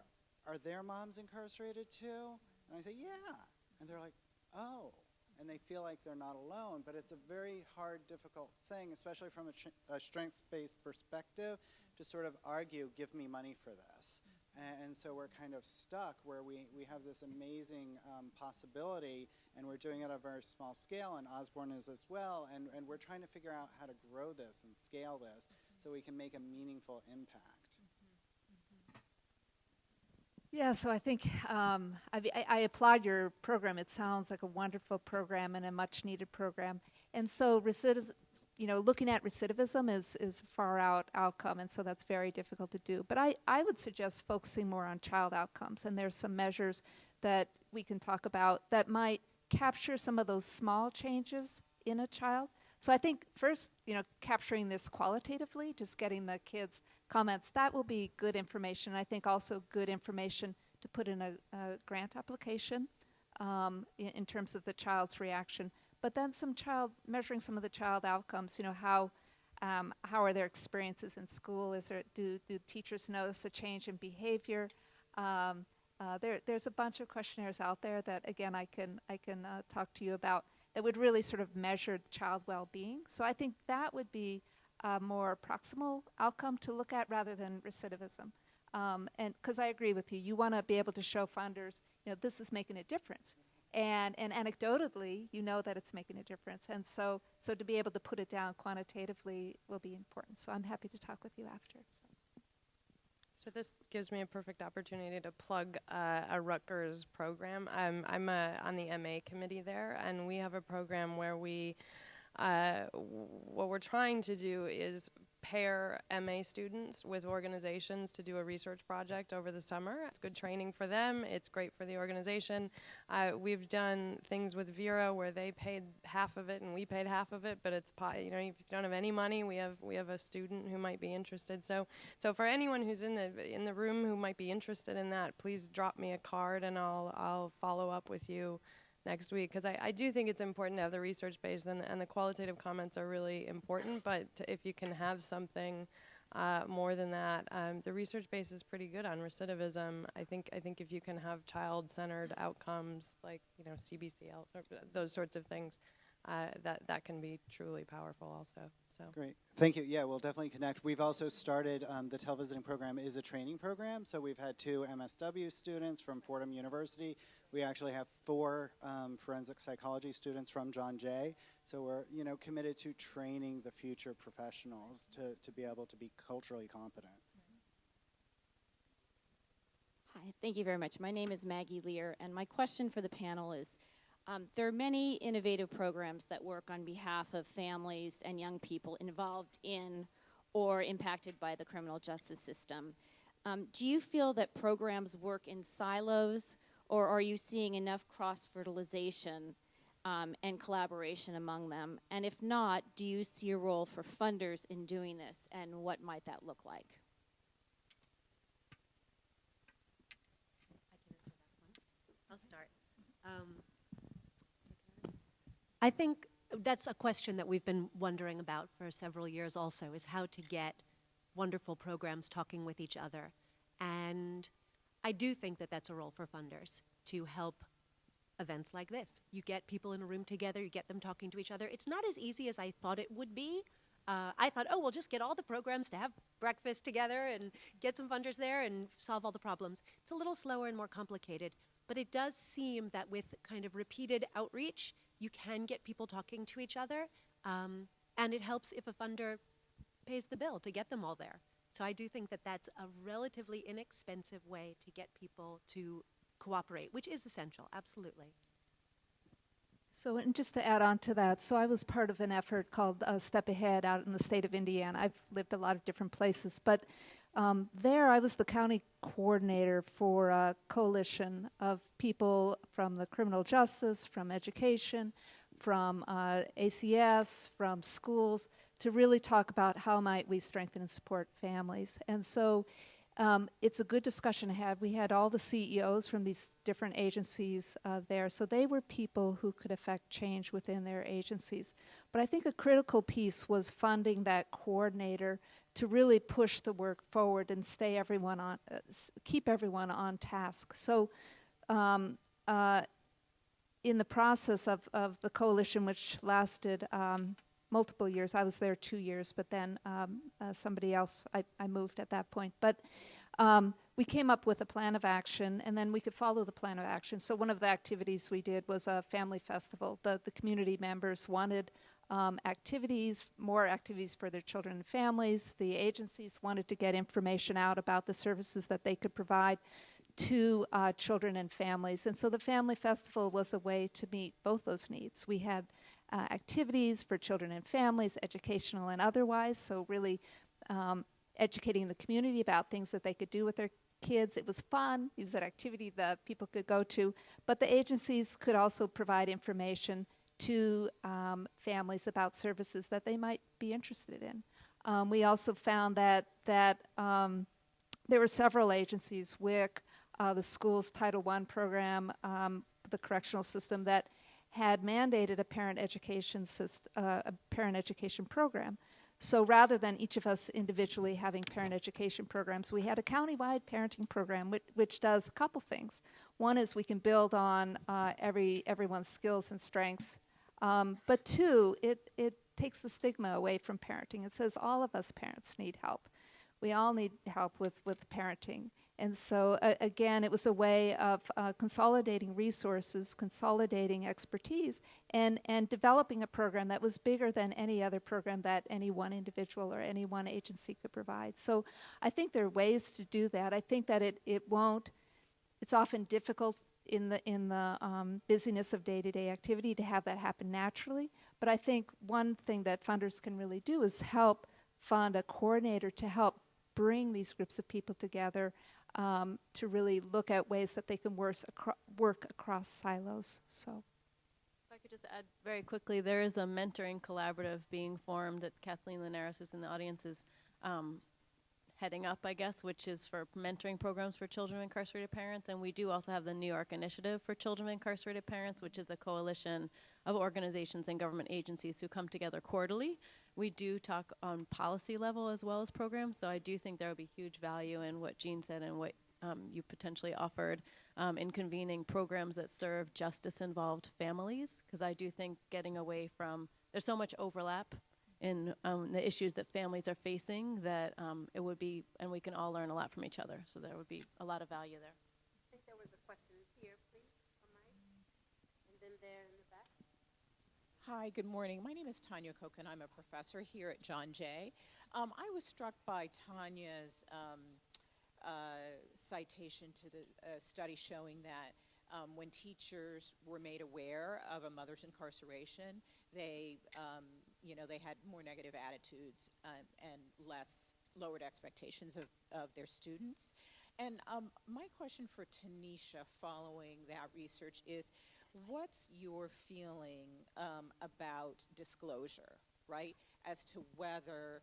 their moms incarcerated too? And I say, yeah. And they're like, oh. And they feel like they're not alone. But it's a very hard, difficult thing, especially from a strengths-based perspective, to sort of argue, give me money for this. And so we're kind of stuck where we have this amazing possibility, and we're doing it on a very small scale, and Osborne is as well, and we're trying to figure out how to grow this and scale this so we can make a meaningful impact. Yeah, so I think I applaud your program. It sounds like a wonderful program and a much-needed program. And so looking at recidivism is a far-out outcome, and so that's very difficult to do. But I would suggest focusing more on child outcomes, and there's some measures that we can talk about that might capture some of those small changes in a child. So I think first, capturing this qualitatively, just getting the kids' comments, that will be good information. I think also good information to put in a grant application in terms of the child's reaction. But then measuring some of the child outcomes, how are their experiences in school? Do teachers notice a change in behavior? There's a bunch of questionnaires out there that, again, I can talk to you about that would really sort of measure child well-being. So I think that would be a more proximal outcome to look at rather than recidivism. And because I agree with you, you want to be able to show funders, this is making a difference. And anecdotally, you know that it's making a difference. And so to be able to put it down quantitatively will be important. So I'm happy to talk with you after. So this gives me a perfect opportunity to plug a Rutgers program. I'm on the MA committee there, and we have a program where what we're trying to do is pair MA students with organizations to do a research project over the summer. It's good training for them. It's great for the organization. We've done things with Vera where they paid half of it and we paid half of it, but it's if you don't have any money, we have a student who might be interested. So for anyone who's in the room who might be interested in that, please drop me a card and I'll follow up with you next week, because I do think it's important to have the research base, and the qualitative comments are really important, but if you can have something more than that, the research base is pretty good on recidivism. I think if you can have child-centered outcomes like CBCL, those sorts of things, that can be truly powerful also. So great, thank you. Yeah, we'll definitely connect. We've also started the televisiting program is a training program, so we've had 2 MSW students from Fordham University. We actually have 4 forensic psychology students from John Jay. So we're committed to training the future professionals to be able to be culturally competent. Hi, thank you very much. My name is Maggie Lear, and my question for the panel is, there are many innovative programs that work on behalf of families and young people involved in or impacted by the criminal justice system. Do you feel that programs work in silos, or are you seeing enough cross-fertilization and collaboration among them? And if not, do you see a role for funders in doing this, and what might that look like? I'll start. I think that's a question that we've been wondering about for several years also, is how to get wonderful programs talking with each other. And I do think that that's a role for funders, to help events like this. You get people in a room together, you get them talking to each other. It's not as easy as I thought it would be. I thought, we'll just get all the programs to have breakfast together and get some funders there and solve all the problems. It's a little slower and more complicated, but it does seem that with kind of repeated outreach, you can get people talking to each other, and it helps if a funder pays the bill to get them all there. So I do think that that's a relatively inexpensive way to get people to cooperate, which is essential, absolutely. So, and just to add on to that, so I was part of an effort called Step Ahead out in the state of Indiana. I've lived a lot of different places, but there I was the county coordinator for a coalition of people from the criminal justice, from education, from ACS, from schools, to really talk about how might we strengthen and support families. And so it's a good discussion to have. We had all the CEOs from these different agencies there, so they were people who could affect change within their agencies. But I think a critical piece was funding that coordinator to really push the work forward and stay everyone on, keep everyone on task. So in the process of the coalition, which lasted multiple years. I was there 2 years, but then somebody else, I moved at that point. But we came up with a plan of action, and then we could follow the plan of action. So one of the activities we did was a family festival. The community members wanted activities, more activities for their children and families. The agencies wanted to get information out about the services that they could provide to children and families. And so the family festival was a way to meet both those needs. We had activities for children and families, educational and otherwise, so really educating the community about things that they could do with their kids. It was fun. It was an activity that people could go to, but the agencies could also provide information to families about services that they might be interested in. We also found that there were several agencies, WIC, the school's Title I program, the correctional system, that had mandated a parent education program. So rather than each of us individually having parent education programs, we had a countywide parenting program which does a couple things. One is we can build on everyone's skills and strengths, but two, it takes the stigma away from parenting. It says all of us parents need help. We all need help with parenting. And so, again, it was a way of consolidating resources, consolidating expertise, and developing a program that was bigger than any other program that any one individual or any one agency could provide. So I think there are ways to do that. I think that it's often difficult in the busyness of day-to-day activity to have that happen naturally. But I think one thing that funders can really do is help fund a coordinator to help bring these groups of people together to really look at ways that they can work across silos. So, if I could just add very quickly, there is a mentoring collaborative being formed that Kathleen Linares, who's in the audience, is heading up, I guess, which is for mentoring programs for children of incarcerated parents. And we do also have the New York Initiative for Children of Incarcerated Parents, which is a coalition of organizations and government agencies who come together quarterly. We do talk on policy level as well as programs, so I do think there will be huge value in what Jean said and what you potentially offered in convening programs that serve justice-involved families, because I do think getting away from, there's so much overlap in the issues that families are facing that it would be, and we can all learn a lot from each other, so there would be a lot of value there. I think there was a question here, please, on Mike, and then there in the back. Hi, good morning. My name is Tanya Kochen. I'm a professor here at John Jay. I was struck by Tanya's citation to the study showing that when teachers were made aware of a mother's incarceration, they had more negative attitudes and lowered expectations of their students. And my question for Tanisha following that research is, what's your feeling about disclosure, right, as to whether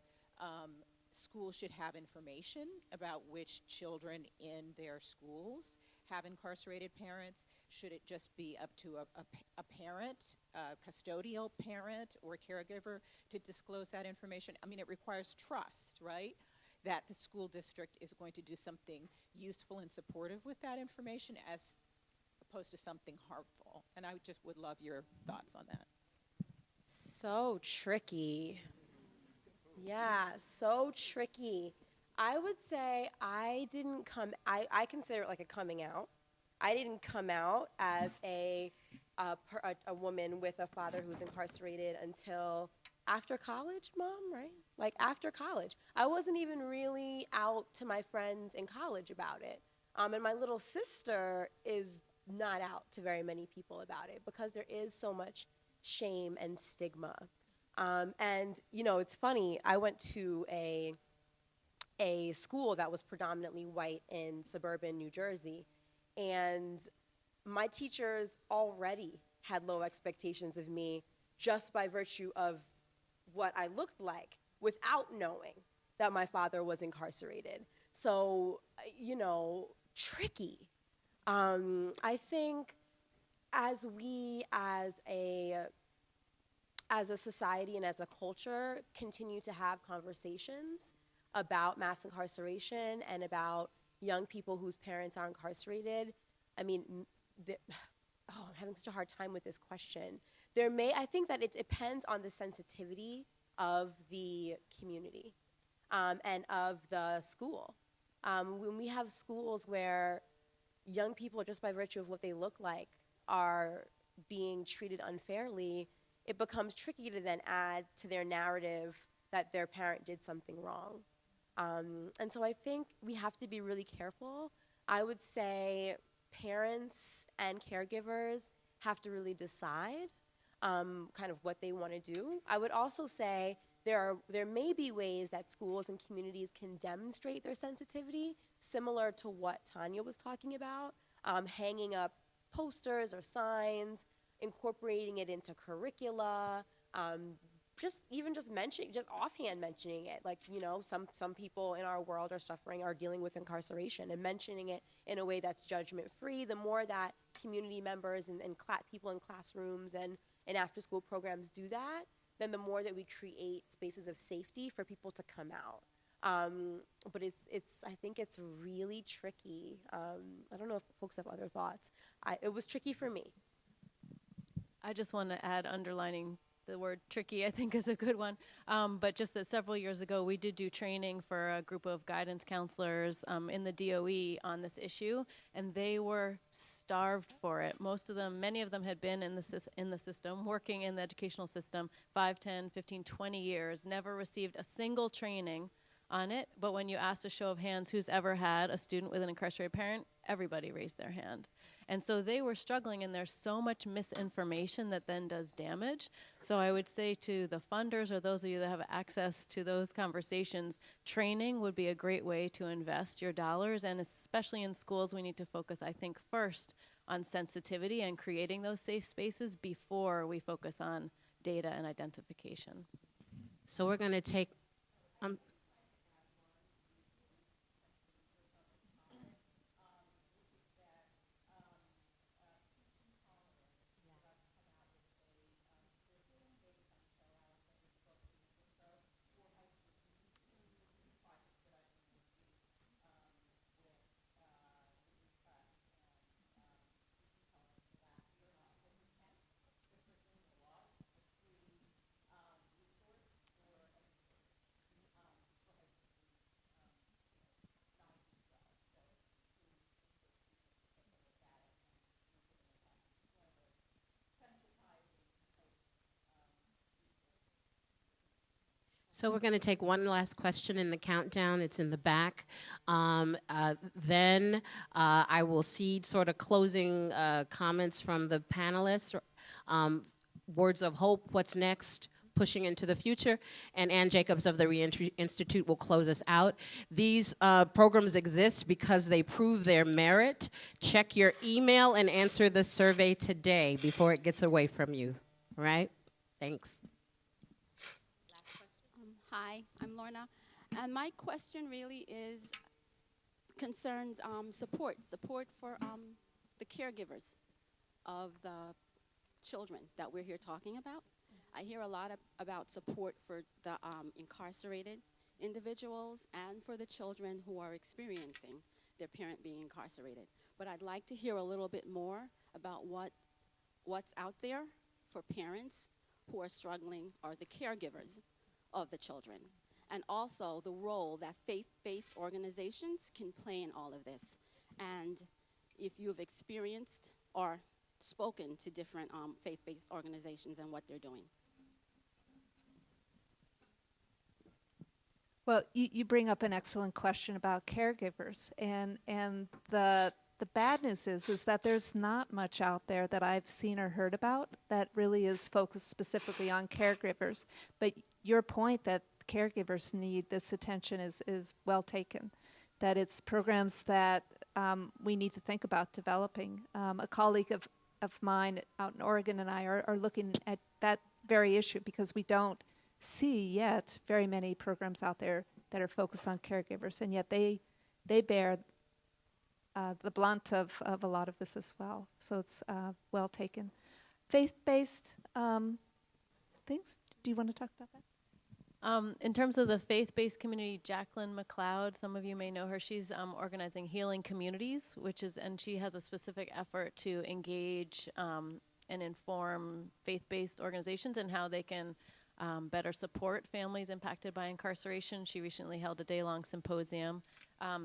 schools should have information about which children in their schools have incarcerated parents? Should it just be up to a parent, a custodial parent or caregiver to disclose that information? I mean, it requires trust, right, that the school district is going to do something useful and supportive with that information as opposed to something harmful. And I just would love your thoughts on that. So tricky. Yeah, so tricky. I would say I consider it like a coming out. I didn't come out as a woman with a father who's incarcerated until after college, Mom, right? like after college. I wasn't even really out to my friends in college about it. And my little sister is not out to very many people about it because there is so much shame and stigma. And, you know, it's funny, I went to a school that was predominantly white in suburban New Jersey, and my teachers already had low expectations of me just by virtue of what I looked like without knowing that my father was incarcerated. So, you know, tricky. I think as we, as a society and as a culture, continue to have conversations about mass incarceration and about young people whose parents are incarcerated, I mean, I'm having such a hard time with this question. I think that it depends on the sensitivity of the community and of the school. When we have schools where young people, just by virtue of what they look like, are being treated unfairly, it becomes tricky to then add to their narrative that their parent did something wrong. And so I think we have to be really careful. I would say parents and caregivers have to really decide kind of what they want to do. I would also say there may be ways that schools and communities can demonstrate their sensitivity, similar to what Tanya was talking about, hanging up posters or signs, incorporating it into curricula, just offhand mentioning it. Like, you know, some people in our world are dealing with incarceration, and mentioning it in a way that's judgment-free. The more that community members and people in classrooms and after-school programs do that, then the more that we create spaces of safety for people to come out. But I think it's really tricky. I don't know if folks have other thoughts. It was tricky for me. I just want to add, underlining the word tricky, I think is a good one. But just that several years ago, we did do training for a group of guidance counselors in the DOE on this issue, and they were starved for it. Many of them had been in the system, working in the educational system 5, 10, 15, 20 years, never received a single training on it. But when you asked a show of hands who's ever had a student with an incarcerated parent, everybody raised their hand. And so they were struggling, and there's so much misinformation that then does damage. So I would say to the funders or those of you that have access to those conversations, training would be a great way to invest your dollars. And especially in schools, we need to focus, I think, first on sensitivity and creating those safe spaces before we focus on data and identification. So we're going to take... So we're going to take one last question in the countdown. It's in the back. Then I will cede sort of closing comments from the panelists, words of hope, what's next, pushing into the future, and Ann Jacobs of the Reentry Institute will close us out. These programs exist because they prove their merit. Check your email and answer the survey today before it gets away from you, all right? Thanks. Hi, I'm Lorna, and my question really concerns support for the caregivers of the children that we're here talking about. I hear a lot about support for the incarcerated individuals and for the children who are experiencing their parent being incarcerated. But I'd like to hear a little bit more about what's out there for parents who are struggling, or the caregivers of the children, and also the role that faith-based organizations can play in all of this. And if you've experienced or spoken to different faith-based organizations and what they're doing. Well, you bring up an excellent question about caregivers, and the bad news is that there's not much out there that I've seen or heard about that really is focused specifically on caregivers. But your point that caregivers need this attention is well taken, that it's programs that we need to think about developing. A colleague of mine out in Oregon and I are looking at that very issue because we don't see yet very many programs out there that are focused on caregivers, and yet they bear the blunt of a lot of this as well. So it's well taken. Faith-based things, do you want to talk about that? In terms of the faith-based community, Jacqueline McLeod, some of you may know her, she's organizing Healing Communities, and she has a specific effort to engage and inform faith-based organizations and how they can better support families impacted by incarceration. She recently held a day-long symposium,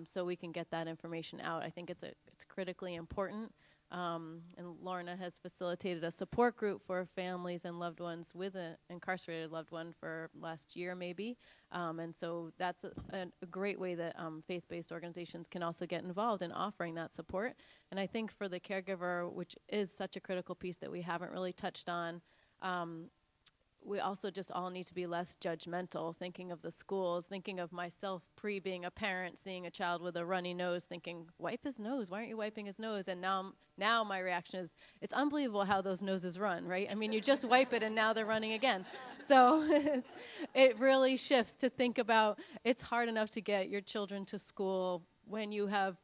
so we can get that information out. I think it's critically important. And Lorna has facilitated a support group for families and loved ones with an incarcerated loved one for last year maybe. And so that's a great way that faith-based organizations can also get involved in offering that support. And I think for the caregiver, which is such a critical piece that we haven't really touched on, we also just all need to be less judgmental, thinking of the schools, thinking of myself being a parent, seeing a child with a runny nose, thinking, wipe his nose, why aren't you wiping his nose? And now my reaction is, it's unbelievable how those noses run, right? I mean, you just wipe it and now they're running again. So it really shifts to think about, it's hard enough to get your children to school when you have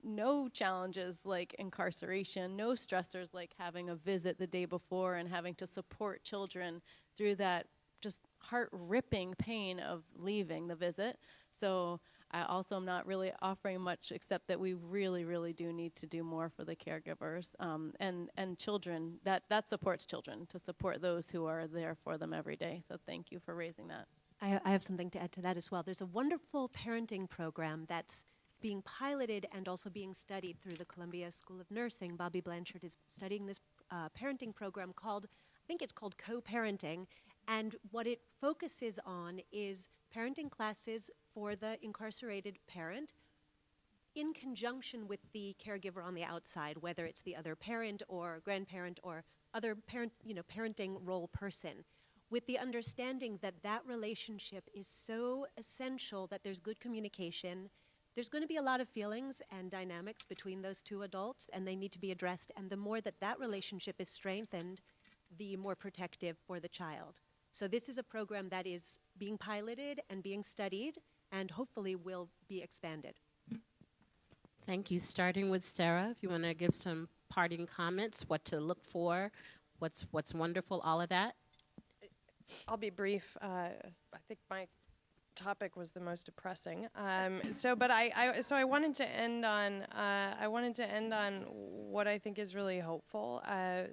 no challenges like incarceration, no stressors like having a visit the day before and having to support children through that just heart-ripping pain of leaving the visit. So I also am not really offering much except that we really, really do need to do more for the caregivers and children. That supports children, to support those who are there for them every day. So thank you for raising that. I have something to add to that as well. There's a wonderful parenting program that's being piloted and also being studied through the Columbia School of Nursing. Bobby Blanchard is studying this parenting program called, I think it's called Co-Parenting, and what it focuses on is parenting classes for the incarcerated parent in conjunction with the caregiver on the outside, whether it's the other parent or grandparent or other parent, parenting role person, with the understanding that that relationship is so essential that there's good communication. There's going to be a lot of feelings and dynamics between those two adults, and they need to be addressed. And the more that relationship is strengthened, the more protective for the child. So this is a program that is being piloted and being studied, and hopefully will be expanded. Thank you. Starting with Sara, if you want to give some parting comments, what to look for, what's wonderful, all of that. I'll be brief. I think my topic was the most depressing. So I wanted to end on what I think is really hopeful.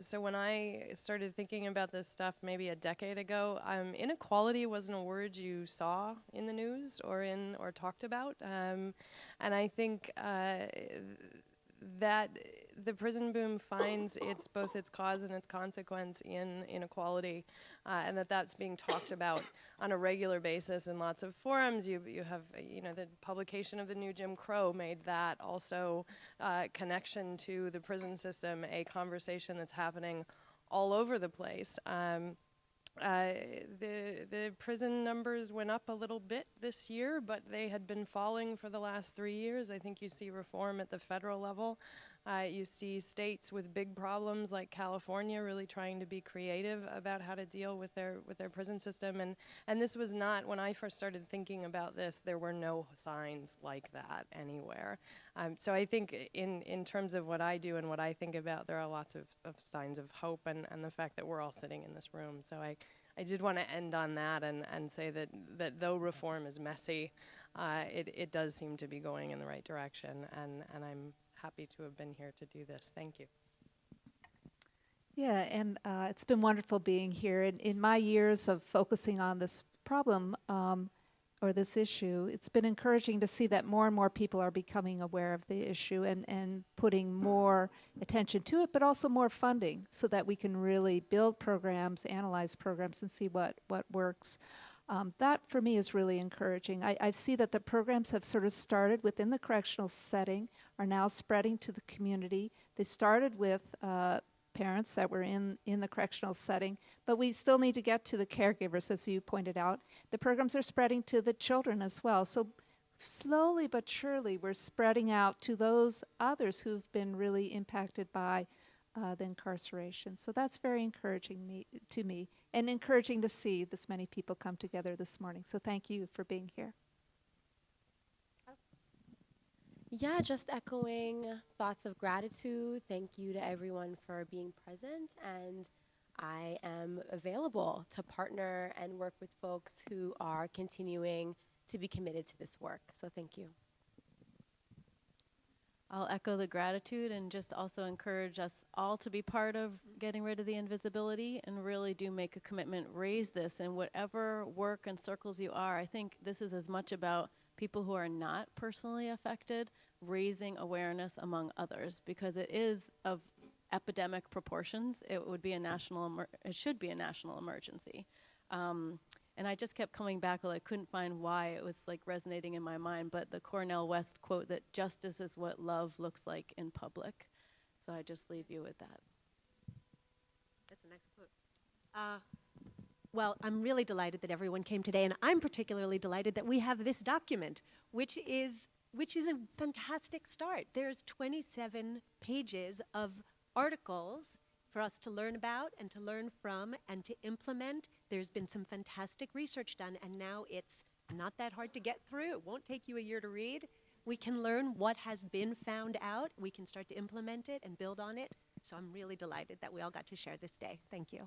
So when I started thinking about this stuff maybe a decade ago, inequality wasn't a word you saw in the news or talked about, and I think that the prison boom finds both its cause and its consequence in inequality, and that's being talked about on a regular basis in lots of forums. You have the publication of the new Jim Crow made that also connection to the prison system a conversation that's happening all over the place. The prison numbers went up a little bit this year, but they had been falling for the last 3 years. I think you see reform at the federal level. You see states with big problems like California really trying to be creative about how to deal with their prison system. And this was not, when I first started thinking about this, there were no signs like that anywhere. So I think in terms of what I do and what I think about, there are lots of signs of hope and the fact that we're all sitting in this room. So I did want to end on that and say that though reform is messy, it does seem to be going in the right direction, and I'm happy to have been here to do this. Thank you. Yeah, and it's been wonderful being here. In my years of focusing on this problem or this issue, it's been encouraging to see that more and more people are becoming aware of the issue and putting more attention to it, but also more funding so that we can really build programs, analyze programs, and see what works. That, for me, is really encouraging. I see that the programs have sort of started within the correctional setting, are now spreading to the community. They started with parents that were in the correctional setting, but we still need to get to the caregivers, as you pointed out. The programs are spreading to the children as well. So slowly but surely, we're spreading out to those others who've been really impacted by the incarceration. So that's very encouraging to me, and encouraging to see this many people come together this morning. So thank you for being here. Yeah, just echoing thoughts of gratitude. Thank you to everyone for being present, and I am available to partner and work with folks who are continuing to be committed to this work. So thank you. I'll echo the gratitude and just also encourage us all to be part of getting rid of the invisibility and really do make a commitment, raise this in whatever work and circles you are. I think this is as much about people who are not personally affected, raising awareness among others, because it is of epidemic proportions. It would be it should be a national emergency. And I just kept coming back, well, I couldn't find why it was like resonating in my mind, but the Cornell West quote that justice is what love looks like in public. So I just leave you with that. That's a nice quote. Well, I'm really delighted that everyone came today, and I'm particularly delighted that we have this document, which is a fantastic start. There's 27 pages of articles for us to learn about and to learn from and to implement. There's been some fantastic research done, and now it's not that hard to get through. It won't take you a year to read. We can learn what has been found out. We can start to implement it and build on it. So I'm really delighted that we all got to share this day. Thank you.